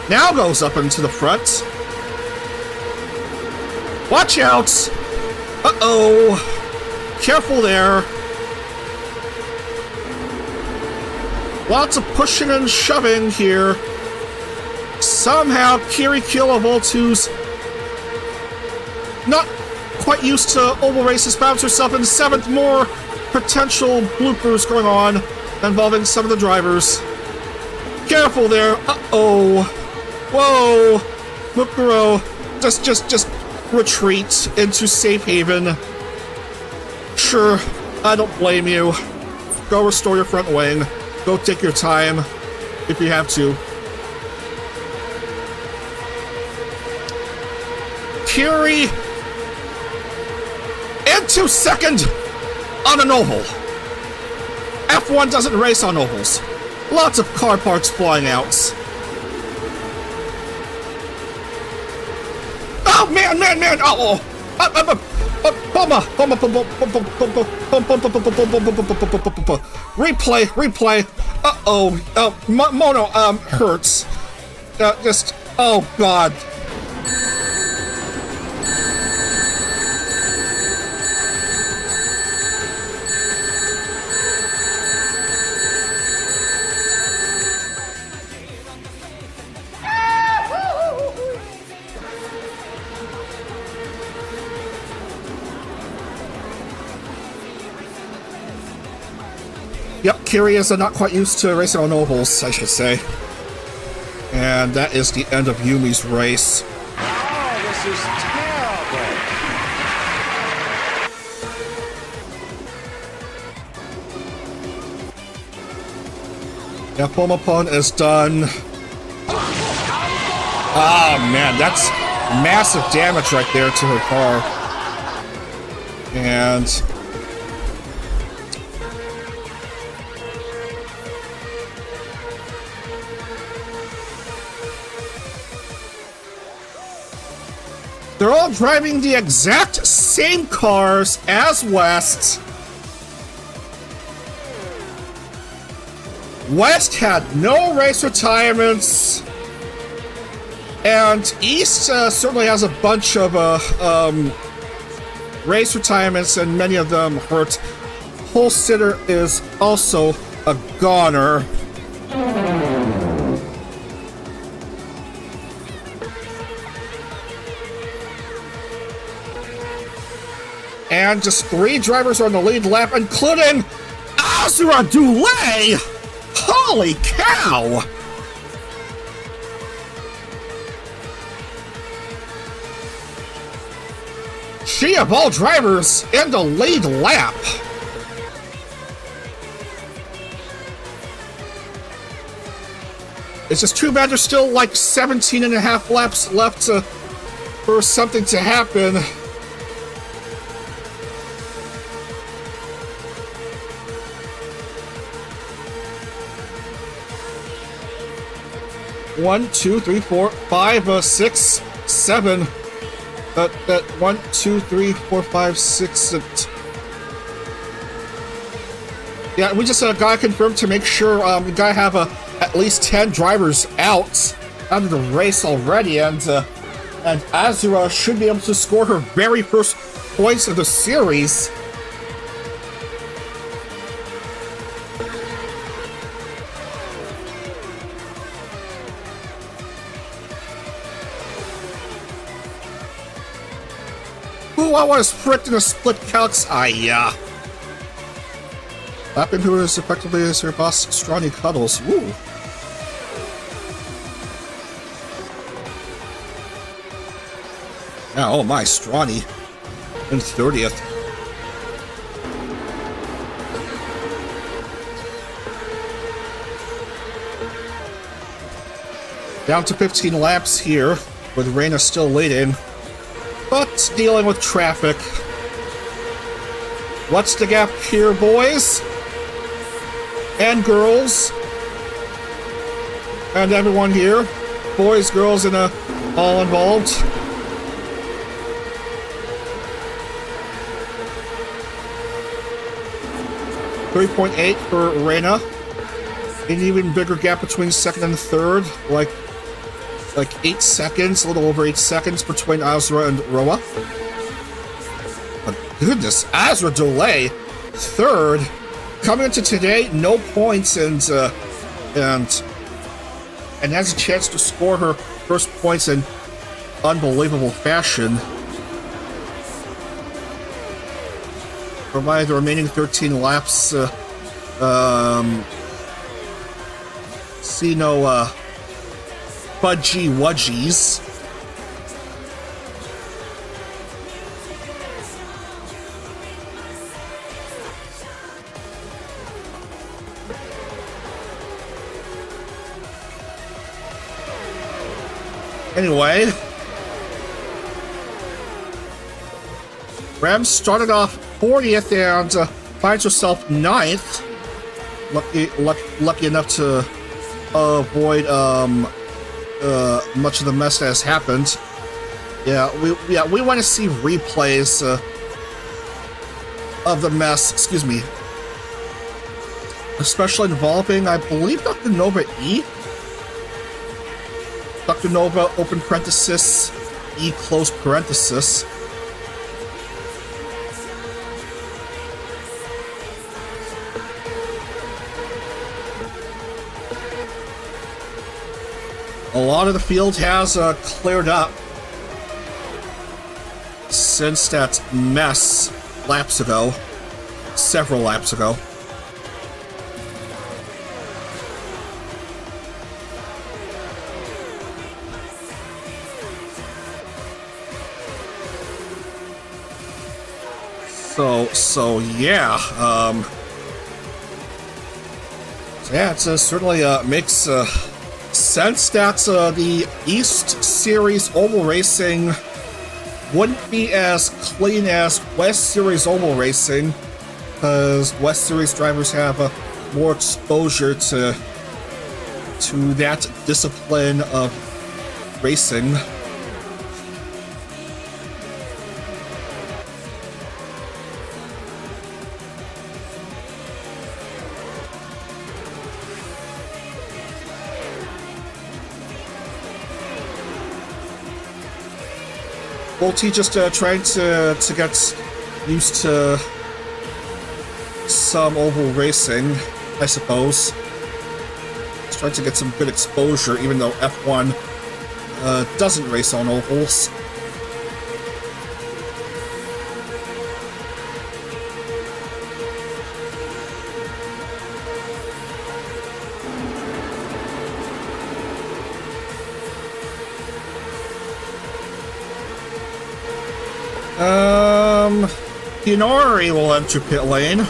Now goes up into the front. Watch out! Uh-oh. Careful there. Lots of pushing and shoving here. Somehow, Kiri Kilovoltu's not quite used to oval races, found herself in 7th. More potential bloopers going on involving some of the drivers. Careful there. Uh-oh. Whoa. Mukuro, just retreat into safe haven. Sure, I don't blame you. Go restore your front wing. Go take your time if you have to. Kiri into 2nd on an oval. F1 doesn't race on ovals. Lots of car parts flying out. Oh man! Oh! Replay. Uh-oh. Mono hurts. Just, oh god. Yep, Kiri is not quite used to racing on ovals, I should say. And that is the end of Yumi's race. Oh, this is terrible. Yeah, Pomapon is done. Ah, man, that's massive damage right there to her car. And They're all driving the exact same cars as West. West had no race retirements, and East certainly has a bunch of race retirements, and many of them hurt. Pole sitter is also a goner. And just 3 drivers on the lead lap, including Azra Dulé! Holy cow! She of all drivers in the lead lap. It's just too bad there's still like 17 and a half laps left for something to happen. One, two, three, four, five, 6, 7. That 1, 2, 3, 4, 5, 6. Yeah, we just gotta confirm to make sure we gotta have at least 10 drivers out of the race already, and Azura should be able to score her very first points of the series. Ooh, I want to sprint in a split calcs. Yeah. Lap into it as effectively as her boss, Strawny Cuddles. Woo. Yeah, oh my, Strawny. In 30th. Down to 15 laps here, with Reyna still leading, but dealing with traffic. What's the gap here, boys? And girls. And everyone here. Boys, girls, and all involved. .8 for Reyna. An even bigger gap between second and third. Like 8 seconds, a little over 8 seconds between Azra and Roa. But goodness, Azra Delay, third. Coming into today, no points, and has a chance to score her first points in unbelievable fashion. Provided the remaining 13 laps, see no fudgy wudgies. Anyway, Ram started off 40th and finds herself 9th. Lucky enough to avoid much of the mess that has happened. We want to see replays of the mess. Excuse me, especially involving, I believe, Dr. Nova E. Dr. Nova, open parenthesis, E, close parenthesis. A lot of the field has cleared up since that mess laps ago, several laps ago. So yeah, it certainly makes sense that the East Series oval racing wouldn't be as clean as West Series oval racing, because West Series drivers have more exposure to that discipline of racing. Volty just trying to get used to some oval racing, I suppose. He's trying to get some good exposure, even though F1 doesn't race on ovals. Hinori will enter pit lane.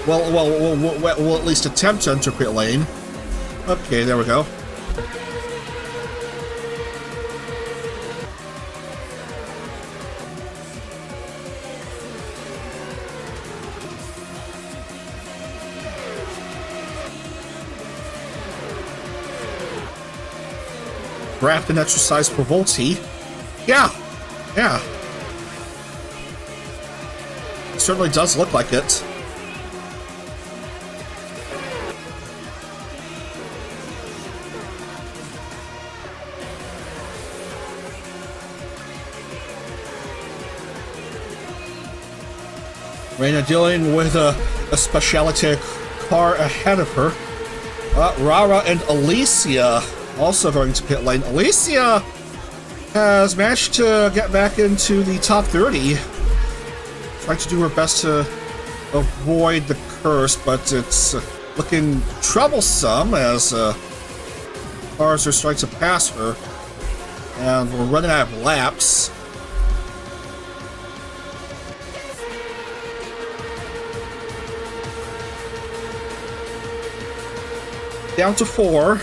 We'll at least attempt to enter pit lane. Okay, there we go. Draft and exercise for Volty. Yeah. It certainly does look like it. Reina dealing with a specialty car ahead of her. Rara and Alicia also going to pit lane. Alicia has managed to get back into the top 30. Trying to do her best to avoid the curse, but it's looking troublesome as cars are starting to pass her. And we're running out of laps. Down to 4.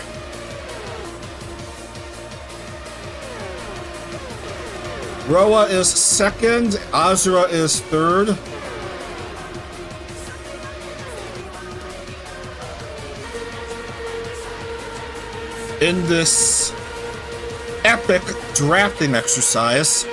Roa is second, Azura is third. In this epic drafting exercise.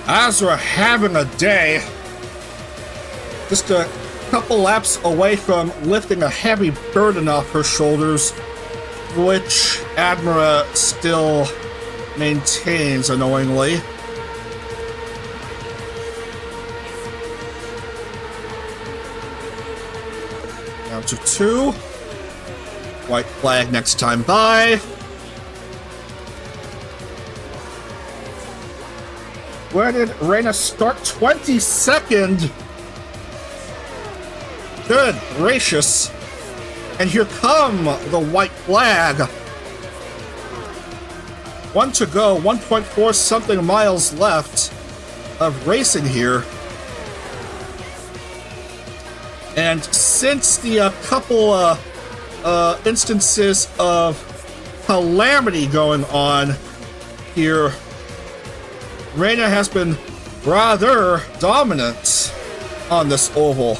Azura having a day. Just a couple laps away from lifting a heavy burden off her shoulders, which Admira still maintains annoyingly. Down to 2. White flag next time by. Where did Reina start? 22nd. Good gracious. And here come the white flag. 1 to go, 1.4 something miles left of racing here. And since the couple instances of calamity going on here, Reina has been rather dominant on this oval.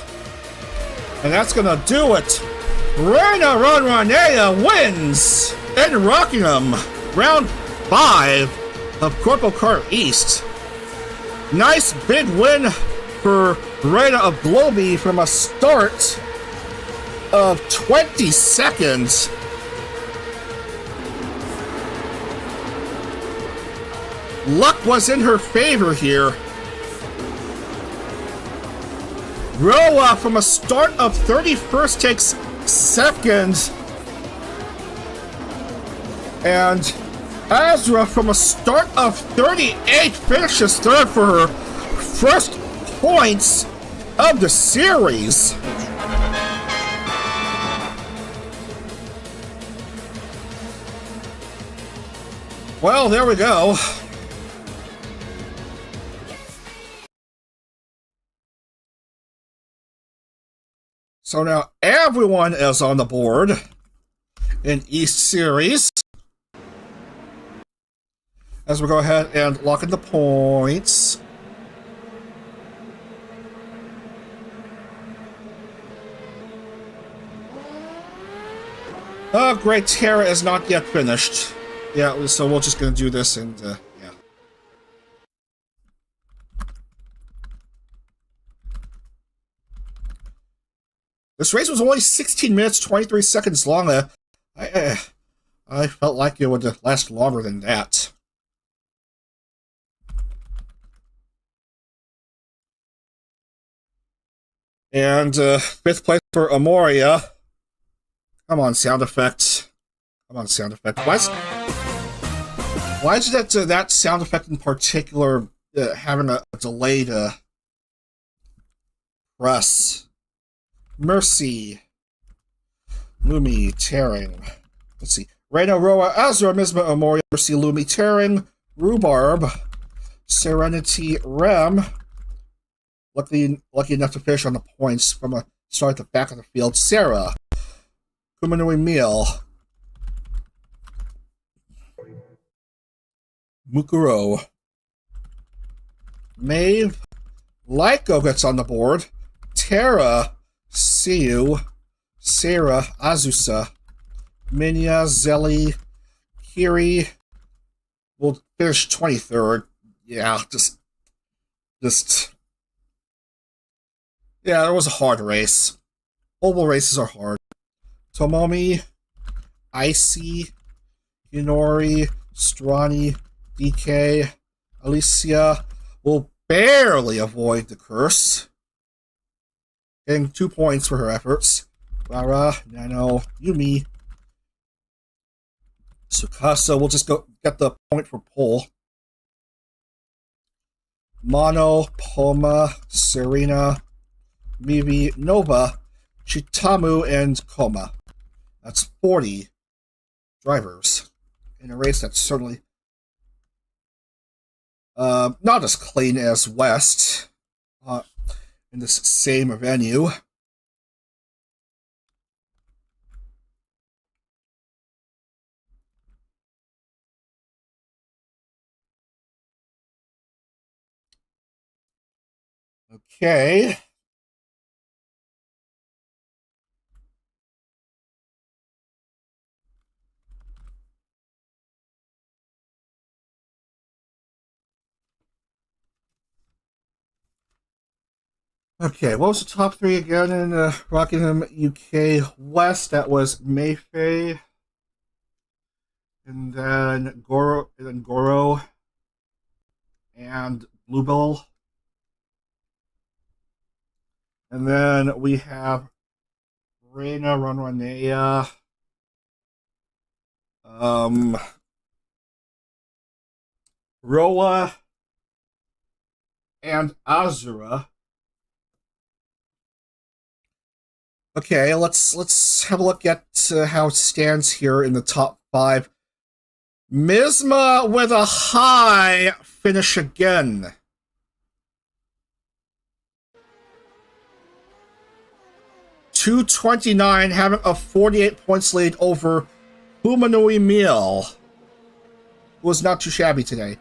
And that's gonna do it. Reina Ronranea wins in Rockingham, round 5 of CorpoCar East. Nice big win for Reina of Globy from a start of 20 seconds. Luck was in her favor here. Roa from a start of 31st takes second. And Azura from a start of 38th finishes third for her first points of the series. Well, there we go. So now everyone is on the board in East Series. As we go ahead and lock in the points. Oh, great. Terra is not yet finished. Yeah, so we're just going to do this and, yeah. This race was only 16 minutes, 23 seconds long. I felt like it would last longer than that. And, 5th place for Amoria. Come on, sound effect. Come on, sound effect. Why is that sound effect in particular having a delayed press? Mercy. Lumi, Tearing. Let's see. Reina, Roa, Azura, Misma, Amoria, Mercy, Lumi, Tearing, Rhubarb, Serenity, Rem. Lucky enough to finish on the points from a start at the back of the field. Sarah. Kumanui Meal. Mukuro. Maeve. Lyko gets on the board. Tara. Siu. Sarah. Azusa. Minya. Zelly. Kiri. Will finish 23rd. Yeah, just... Yeah, it was a hard race. Oval races are hard. Tomomi, Icy, Hinori, Strani, DK, Alicia will barely avoid the curse. Getting 2 points for her efforts. Rara, Nano, Yumi. Tsukasa will just go get the point for pole. Mono, Poma, Serena, Mivi, Nova, Chitamu, and Koma. That's 40 drivers in a race that's certainly not as clean as West in this same venue. Okay. Okay, what was the top 3 again in Rockingham, UK West? That was Mayfay, and then Goro, and Bluebell. And then we have Reina, Runranea, Roa, and Azura. Okay, let's have a look at how it stands here in the top 5. Misma with a high finish again. .229, having a 48 points lead over Humanui Meal, who was not too shabby today.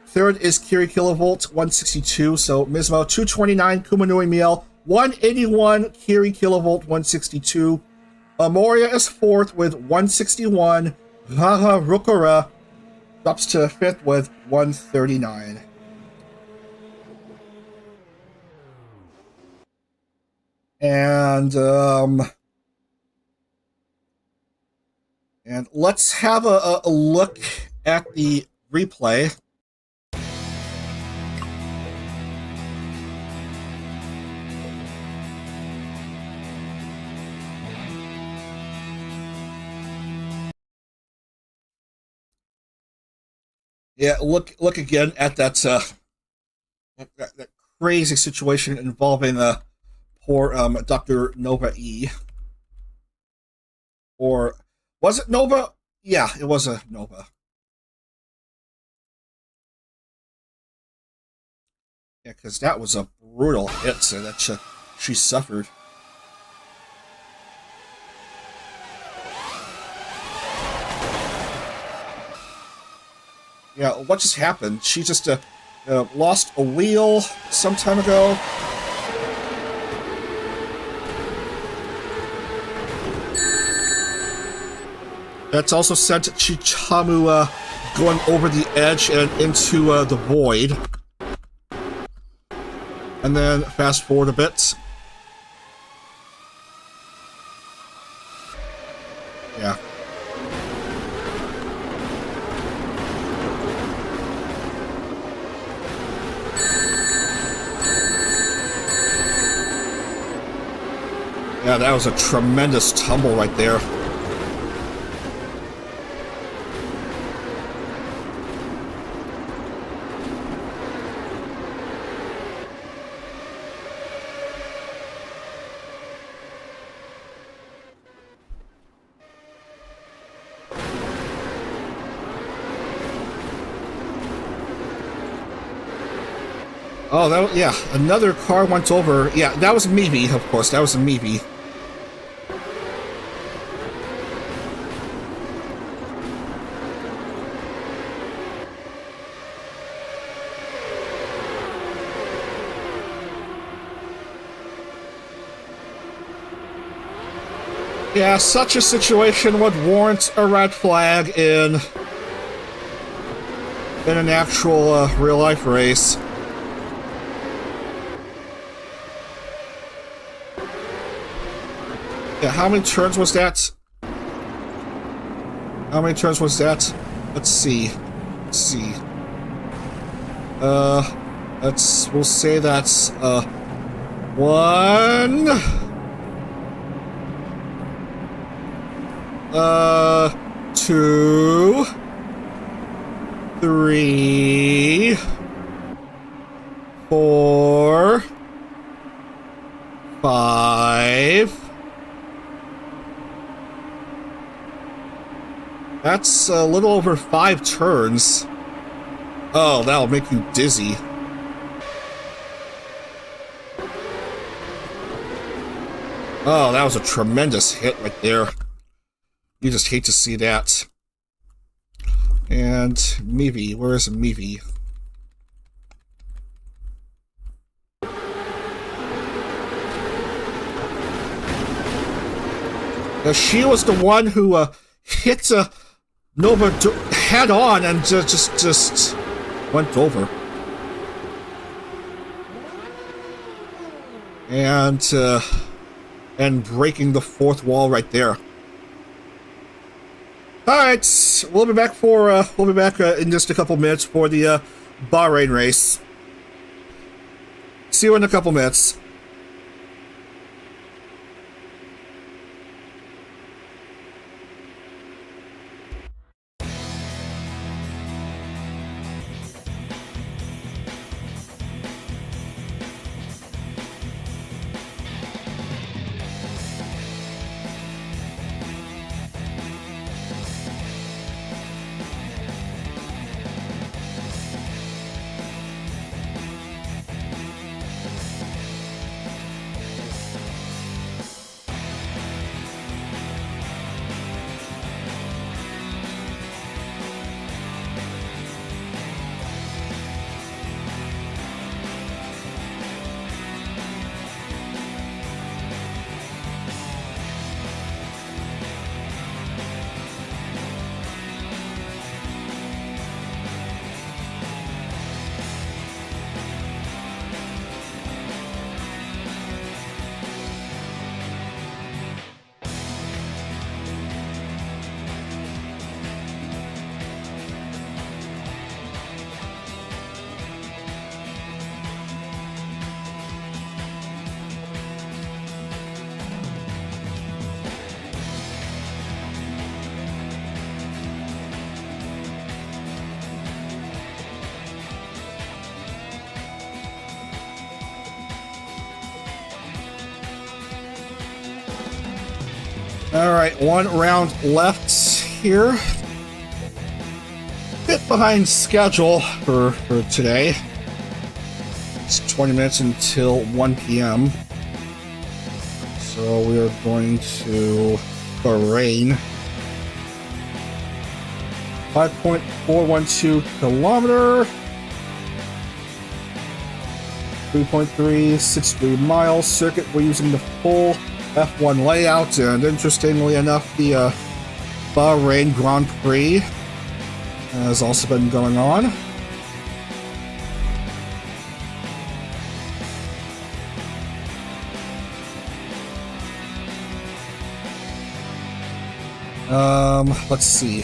3rd is Kiri Kilovolt, 162, so Misma, 229, Kumanui Meal, 181, Kiri Kilovolt, 162. Amoria is 4th with 161. Haha Rukura drops to 5th with 139. And let's have a look at the replay. Yeah, look again at that crazy situation involving poor Dr. Nova E. Or was it Nova? Yeah, it was a Nova. Yeah, because that was a brutal hit that she suffered. Yeah, what just happened? She just lost a wheel some time ago. That's also sent Chichamu going over the edge and into the void. And then fast forward a bit. Yeah. Yeah, that was a tremendous tumble right there. Oh, that, yeah, another car went over. Yeah, that was Meavy, of course. That was a Meavy. Yeah, such a situation would warrant a red flag in an actual real-life race. Yeah, how many turns was that? How many turns was that? Let's see. Let's see. We'll say that's, 1... 2... 3... 4... 5... That's a little over 5 turns. Oh, that'll make you dizzy. Oh, that was a tremendous hit right there. You just hate to see that. And Meavy, where is Meavy? Now, she was the one who hit Nova head on and just went over. And breaking the fourth wall right there. All right, we'll be back in just a couple minutes for the Bahrain race. See you in a couple minutes. Alright, one round left here. Bit behind schedule for today. It's 20 minutes until 1 p.m. So we are going to Bahrain. 5.412 kilometer. 3.363 miles circuit. We're using the full F1 layout, and interestingly enough, the Bahrain Grand Prix has also been going on. Let's see.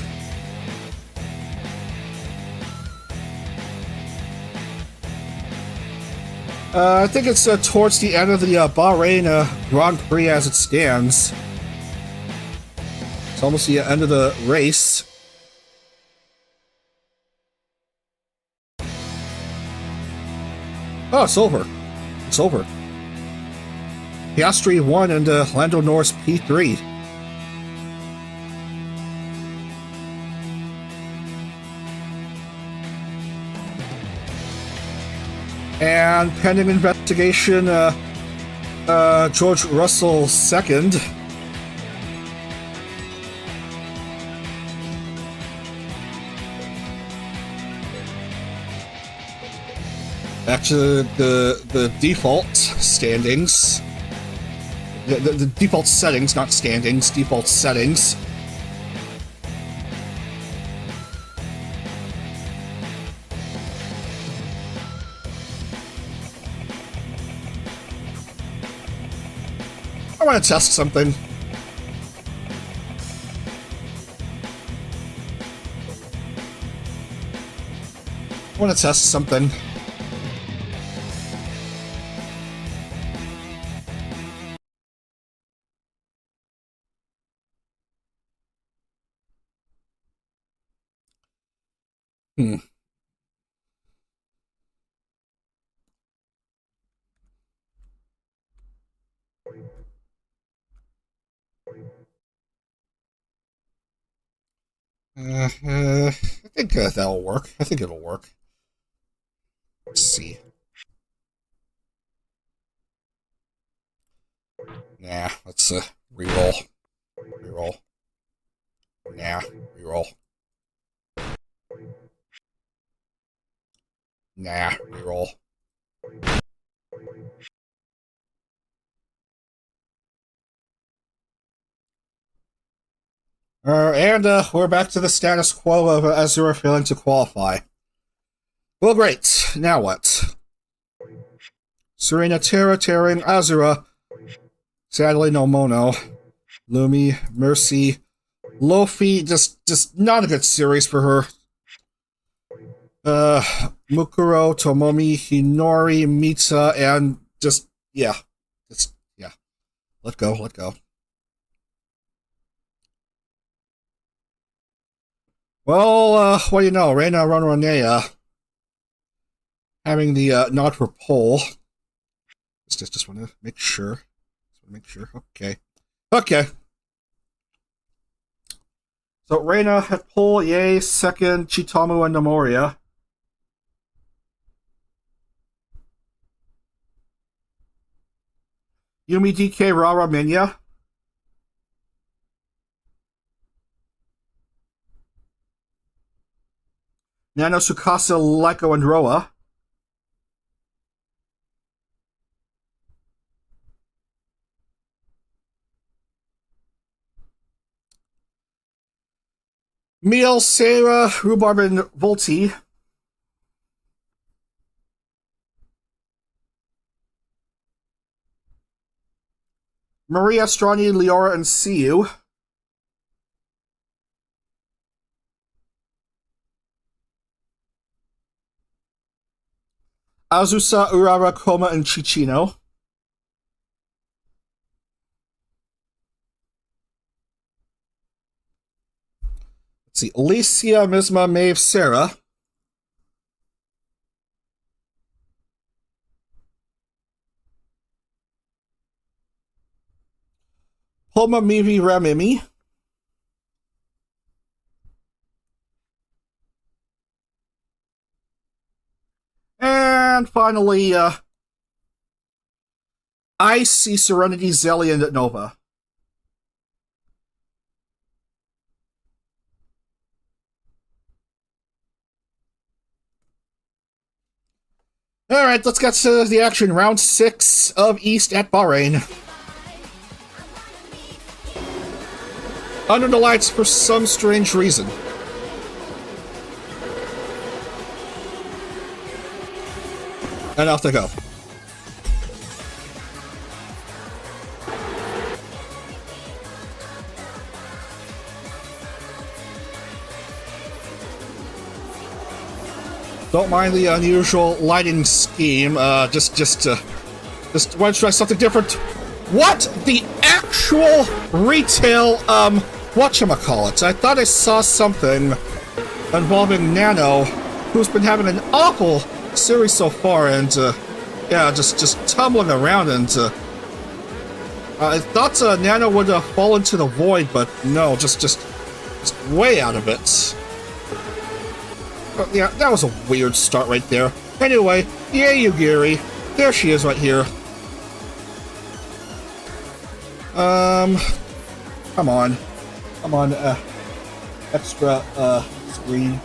I think it's towards the end of the Bahrain Grand Prix as it stands. It's almost the end of the race. Oh, it's over. It's over. Piastri won and Lando Norris P3. And pending investigation, George Russell second. Back to the default standings. The default settings, not standings, default settings. I want to test something. I want to test something. I think that'll work. I think it'll work. Let's see. Nah, let's reroll. Reroll. Nah, reroll. Nah, reroll. And we're back to the status quo of Azura failing to qualify. Well, great. Now what? Serena tearing Azura. Sadly, no Mono. Lumi, Mercy, Lofi, just not a good series for her. Mukuro, Tomomi, Hinori, Mita, and yeah. Let go. Well, what do you know? Reina Ronronea having the nod for pole. Just want to make sure. Okay. So Reina at pole, yay. Second, Chitamu and Namoria. Yumi DK Rara Minya. Nano Tsukasa, Leiko, and Roa. Miel, Sarah, Rhubarb, and Volti. Maria, Strani, Leora, and Siu. Azusa, Urara, Koma, and Chichino. Let's see. Alicia, Misma, Maeve, Sarah. Poma, Mivi, Ramimi. And finally, Icy, Serenity, Zelly, and Nova. Alright, let's get to the action. Round 6 of East at Bahrain. under the lights for some strange reason. And off they go. Don't mind the unusual lighting scheme. Just want to try something different. What the actual retail, whatchamacallit? I thought I saw something involving Nano, who's been having an awful series so far, and, yeah, just tumbling around, and, I thought, Nano would, fall into the void, but no, just way out of it. But, yeah, that was a weird start right there. Anyway, yay, you, Gary. There she is right here. Come on. Come on, extra, screen.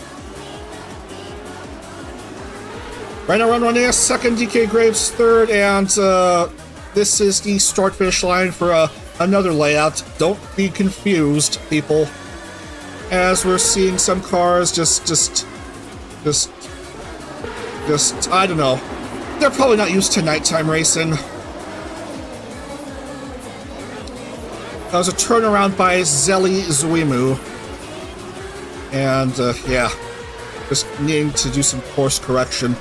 Rhino Run 1 AS second, DK Graves third, and, this is the start-finish line for, another layout. Don't be confused, people. As we're seeing some cars just, I don't know. They're probably not used to nighttime racing. That was a turnaround by Zeli Zuimu. And, yeah. Just needing to do some course correction.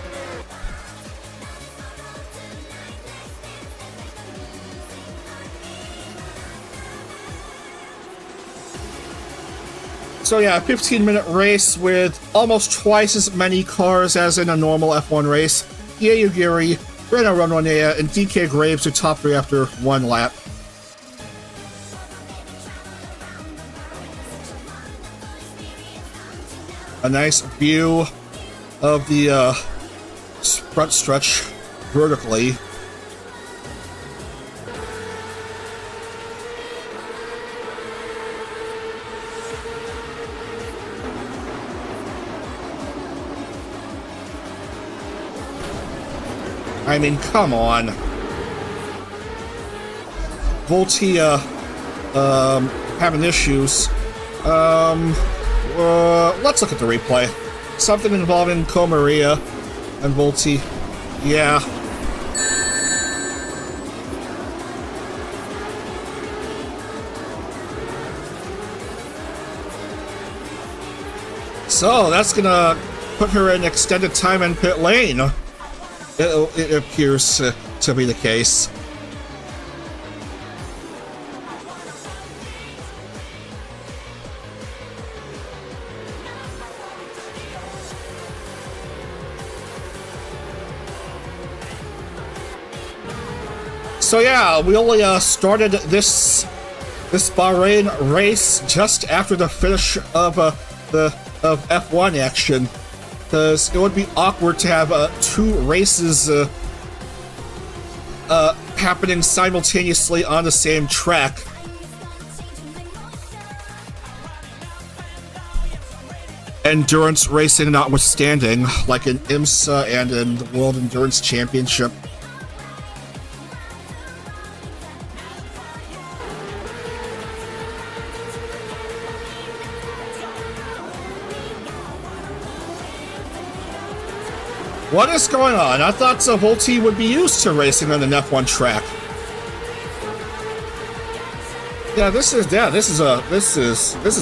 So yeah, a 15-minute race with almost twice as many cars as in a normal F1 race. Yaya Ugiri, Rena Runwanea, and DK Graves are top three after one lap. A nice view of the front stretch vertically. I mean, come on. Voltia, having issues. Let's look at the replay. Something involving Comaria and Volti. Yeah. So, that's gonna put her in extended time in pit lane. It appears to be the case. So yeah, we only started this Bahrain race just after the finish of F1 action. Because it would be awkward to have two races happening simultaneously on the same track. Endurance racing notwithstanding, like in IMSA and in the World Endurance Championship. What is going on? I thought Volti would be used to racing on an F1 track. Yeah, this is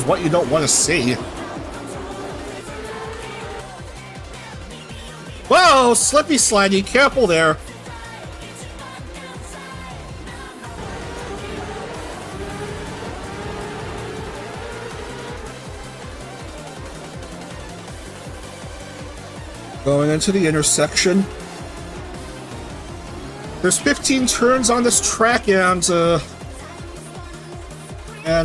what you don't want to see. Whoa, slippy slidey, careful there. Going into the intersection. There's 15 turns on this track, and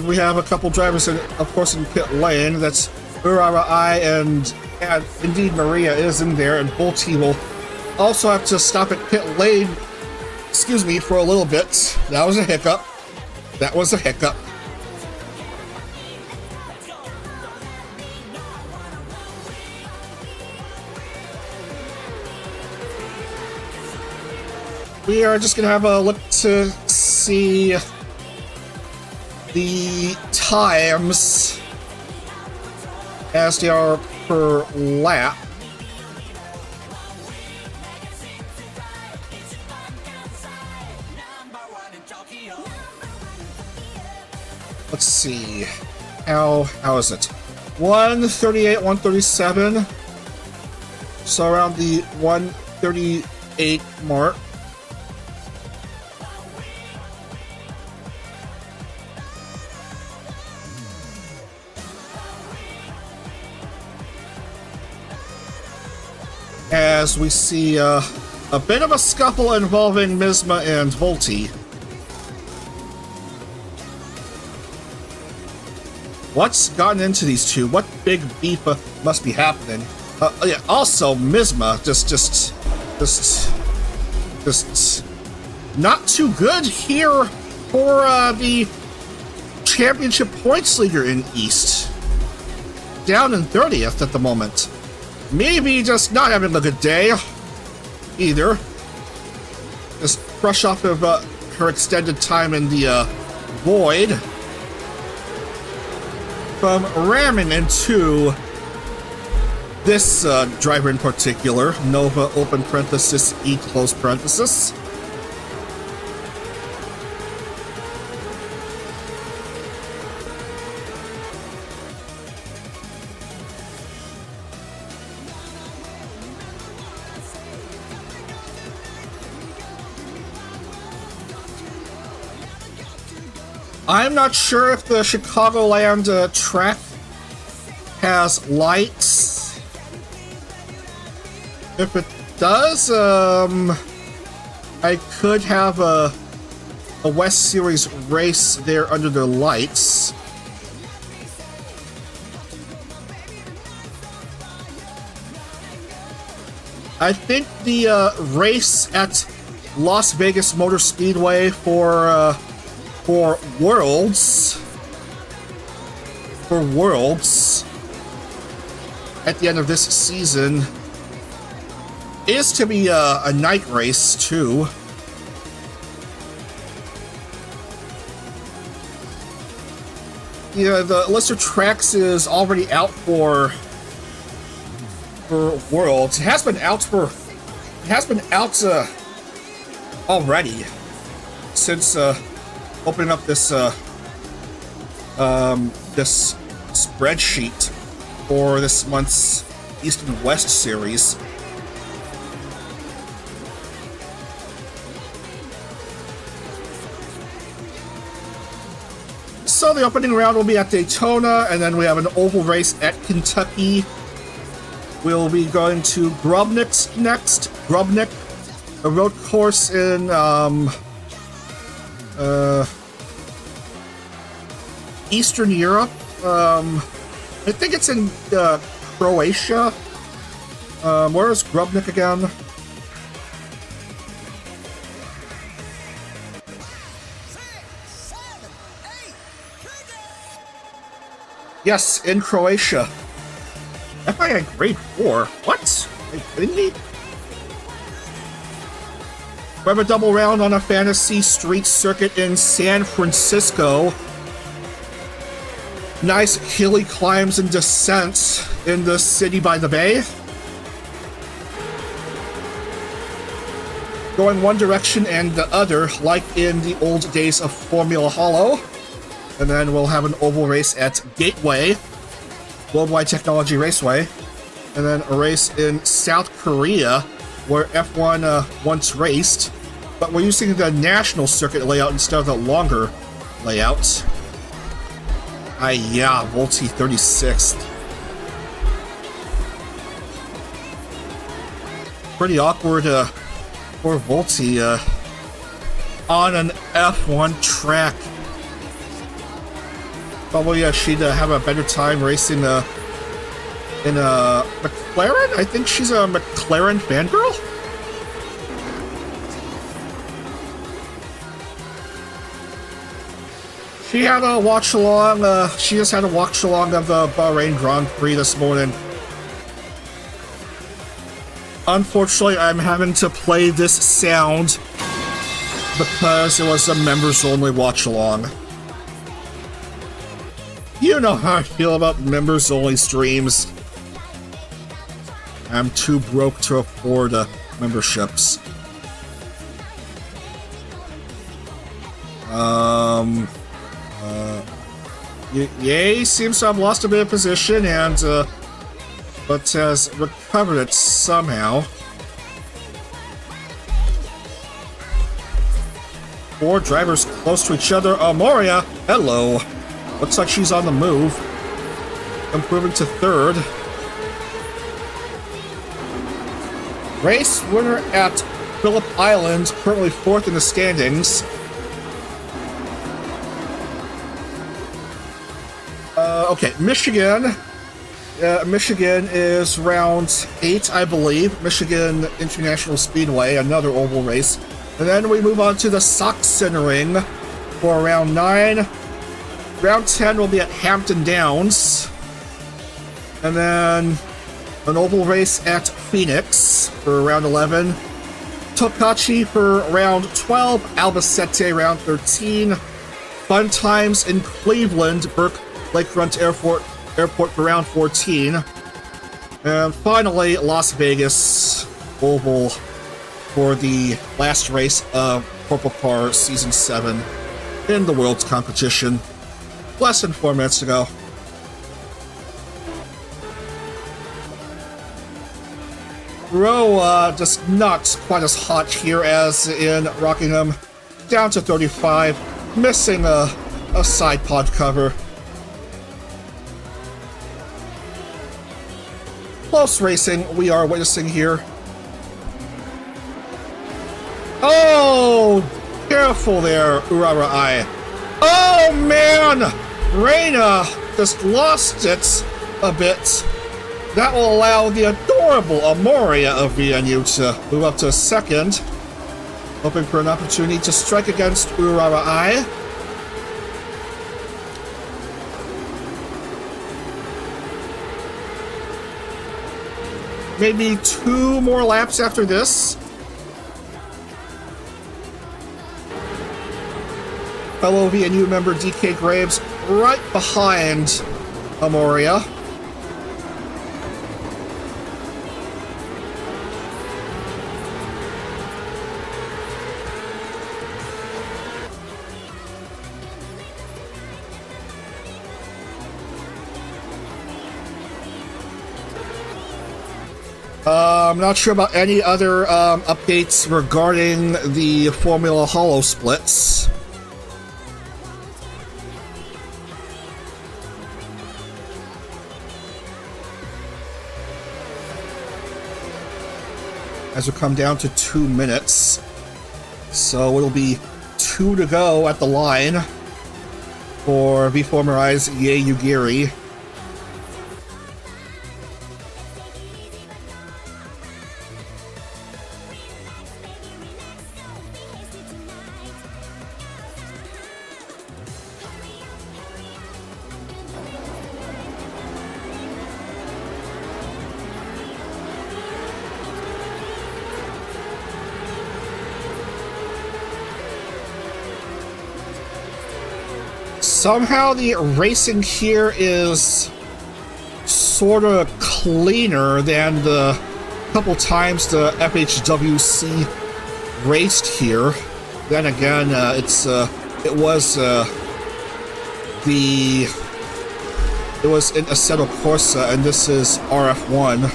we have a couple drivers, of course, in pit lane. That's Urara I, and indeed Maria is in there, and Volti will also have to stop at pit lane, excuse me, for a little bit. That was a hiccup. That was a hiccup. We are just going to have a look to see the times as they are per lap. Let's see. How is it? 138, 137. So around the 138 mark. As we see a bit of a scuffle involving Misma and Volti. What's gotten into these two? What big beef must be happening? Yeah, also, Misma just not too good here for the championship points leader in East. Down in 30th at the moment. Maybe just not having a good day either. Just fresh off of her extended time in the void. From ramming into this driver in particular, Nova open parenthesis E close parenthesis. I'm not sure if the Chicagoland track has lights. If it does, I could have a West Series race there under their lights. I think the race at Las Vegas Motor Speedway for Worlds at the end of this season is to be a night race too. Yeah, the list of tracks is already out for Worlds. It has been out already since opening up this this spreadsheet for this month's East and West series. So the opening round will be at Daytona, and then we have an oval race at Kentucky. We'll be going to Grubnik next. Grubnik, a road course in Eastern Europe. I think it's in Croatia. Where is Grubnik again? Yes, in Croatia. FIA Grade 4. What? Are you kidding me? We have a double round on a fantasy street circuit in San Francisco. Nice hilly climbs and descents in the city by the bay. Going one direction and the other, like in the old days of Formula Hollow. And then we'll have an oval race at Gateway, Worldwide Technology Raceway. And then a race in South Korea, where F1 once raced. But we're using the national circuit layout instead of the longer layout. Yeah, Volti 36th. Pretty awkward for Volti on an F1 track. Probably she'd have a better time racing in a McLaren? I think she's a McLaren fangirl? She had a watch along, she just had a watch along of the Bahrain Grand Prix this morning. Unfortunately, I'm having to play this sound because it was a members only watch along. You know how I feel about members-only streams. I'm too broke to afford memberships. Yay seems to have lost a bit of position and but has recovered it somehow. Four drivers close to each other. Moria, hello. Looks like she's on the move. Improving to third. Race winner at Phillip Island, currently fourth in the standings. Okay, Michigan. Michigan is round 8, I believe. Michigan International Speedway, another oval race. And then we move on to the Sachsenring for round 9. Round 10 will be at Hampton Downs. And then an oval race at Phoenix for round 11. Tokachi for round 12. Albacete round 13. Fun Times in Cleveland, Burke Lakefront Airport for round 14. And finally, Las Vegas Oval for the last race of CorpoCar Season 7 in the World's competition. Less than 4 minutes ago. Row just not quite as hot here as in Rockingham. Down to 35, missing a side pod cover. Close racing we are witnessing here. Oh, careful there, Urarai. Oh man, Reina just lost it a bit. That will allow the adorable Amoria of VNU to move up to second, hoping for an opportunity to strike against Urarai. Maybe 2 more laps after this. Fellow VNU member DK Graves right behind Amoria. I'm not sure about any other updates regarding the Formula Hollow splits. As we come down to 2 minutes. So it'll be 2 to go at the line for V-Formerize Ye Ugiri. Somehow the racing here is sort of cleaner than the couple times the FHWC raced here. Then again, it was in Assetto Corsa, and this is RF1.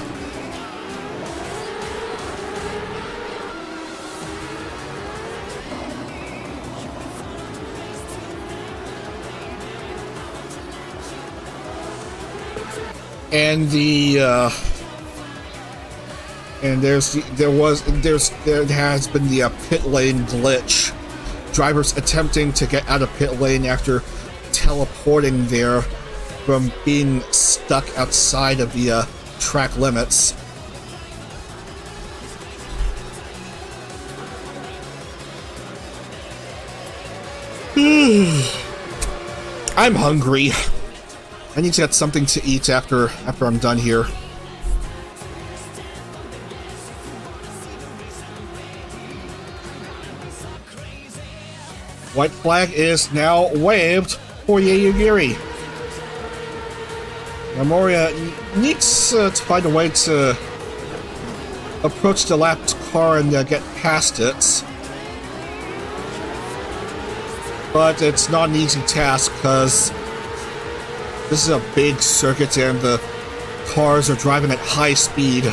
And there has been the pit lane glitch. Drivers attempting to get out of pit lane after teleporting there from being stuck outside of the track limits. I'm hungry. I need to get something to eat after I'm done here. White flag is now waved for Ye Ugiri. Now, Moria needs to find a way to approach the lapped car and get past it. But it's not an easy task because this is a big circuit and the cars are driving at high speed.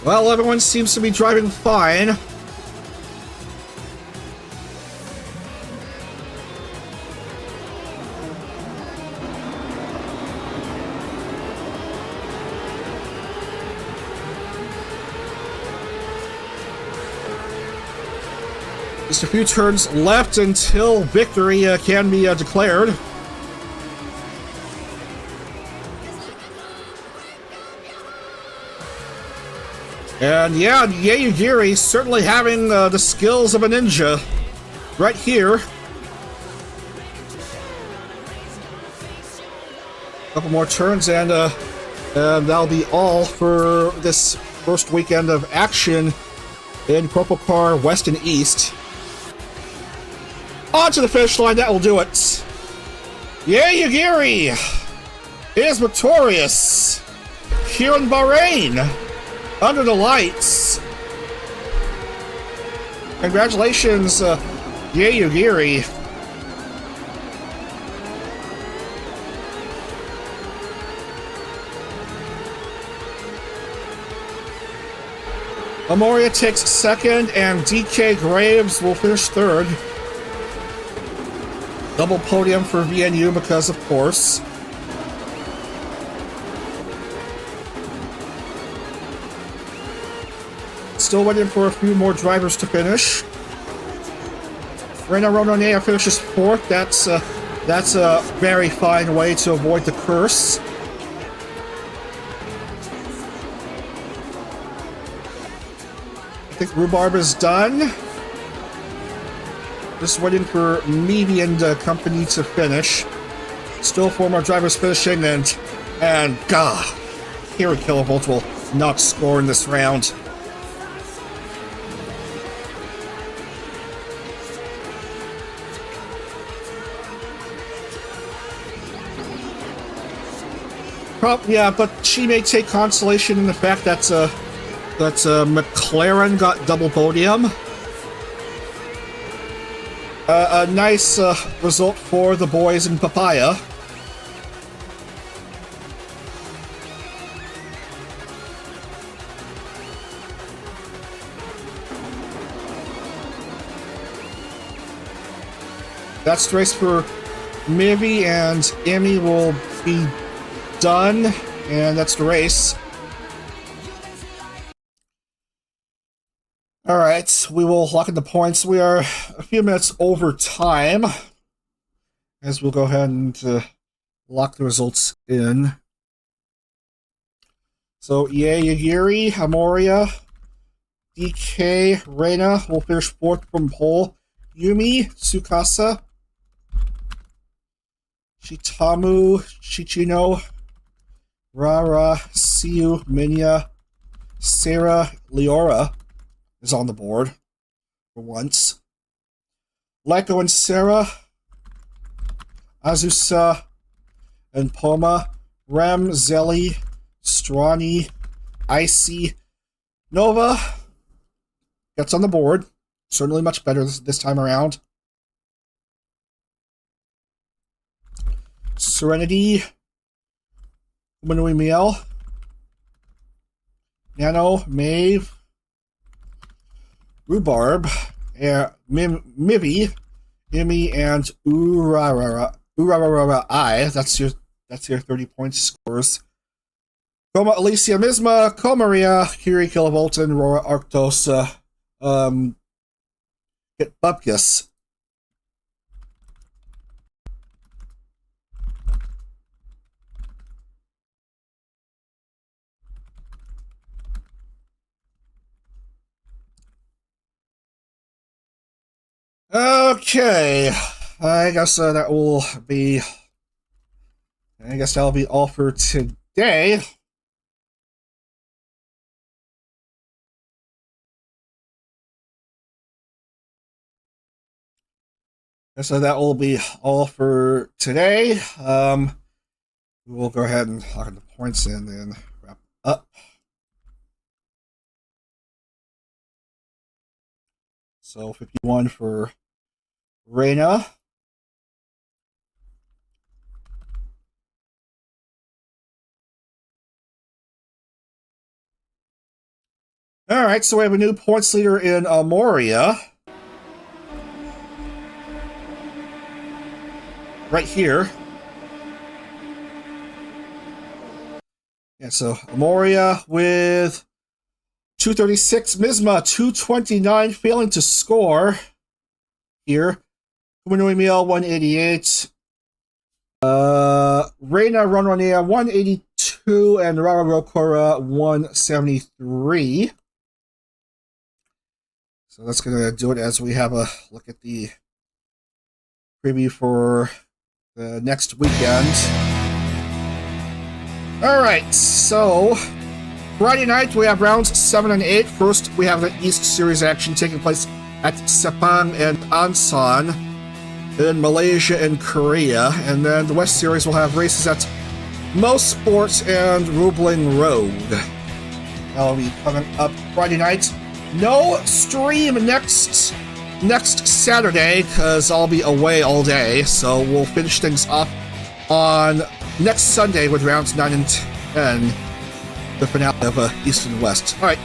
Well, everyone seems to be driving fine. Just a few turns left until victory can be declared. And yeah, Yayugiri certainly having the skills of a ninja right here. Couple more turns and that'll be all for this first weekend of action in CorpoCar West and East. On to the finish line, that will do it. Yayugiri is victorious here in Bahrain. Under the lights. Congratulations, Yayugiri. Amoria takes second, and DK Graves will finish third. Double podium for VNU because, of course. Still waiting for a few more drivers to finish. Reina Rononea finishes fourth. That's a very fine way to avoid the curse. I think Rhubarb is done. Just waiting for Meavy and company to finish. Still four more drivers finishing, and gah, Kira Kilovolt will not score in this round. Yeah, but she may take consolation in the fact that McLaren got double podium. A nice result for the boys in Papaya. That's the race for Mivy, and Emmy will be done, and that's the race. Alright, we will lock in the points. We are a few minutes over time, as we'll go ahead and lock the results in. So, Yayugiri, Amoria, DK, Reina will finish fourth from pole. Yumi, Tsukasa, Shitamu, Chichino, Rara, Siu, Minya, Sarah, Leora is on the board for once. Leiko and Sarah, Azusa and Poma, Rem, Zelly, Strani, Icy, Nova gets on the board. Certainly much better this time around. Serenity, Umanui Miel, Nano, Maeve, Rhubarb, Mivy, Imi, and Urarara I. That's your 30-point scores. Coma, Alicia, Misma, Comaria, Kiri, Kilovolt, and Rora Arctos, get Bupkis. Okay, I guess that will be I guess that'll be all for today. So that will be all for today. We'll go ahead and lock the points in and wrap up. So 51 for Reina. All right, so we have a new points leader in Moria. Right here. Yeah, so Moria with 236, Misma 229, failing to score here. Kumanuimiel 188. Reina Ronronia 182 and Rara Rokora 173. So that's going to do it as we have a look at the preview for the next weekend. Alright, so Friday night we have rounds 7 and 8. First, we have the East Series action taking place at Sepang and Ansan in Malaysia and Korea. And then the West Series will have races at Mo Sports and Rubling Road. That'll be coming up Friday night. No stream next Saturday because I'll be away all day. So we'll finish things off on next Sunday with rounds 9 and 10, the finale of East and West. All right.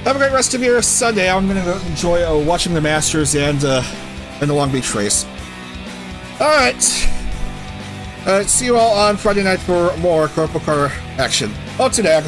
Have a great rest of your Sunday. I'm going to enjoy watching the Masters and the Long Beach race. All right. See you all on Friday night for more CorpoCar action. On to Dag.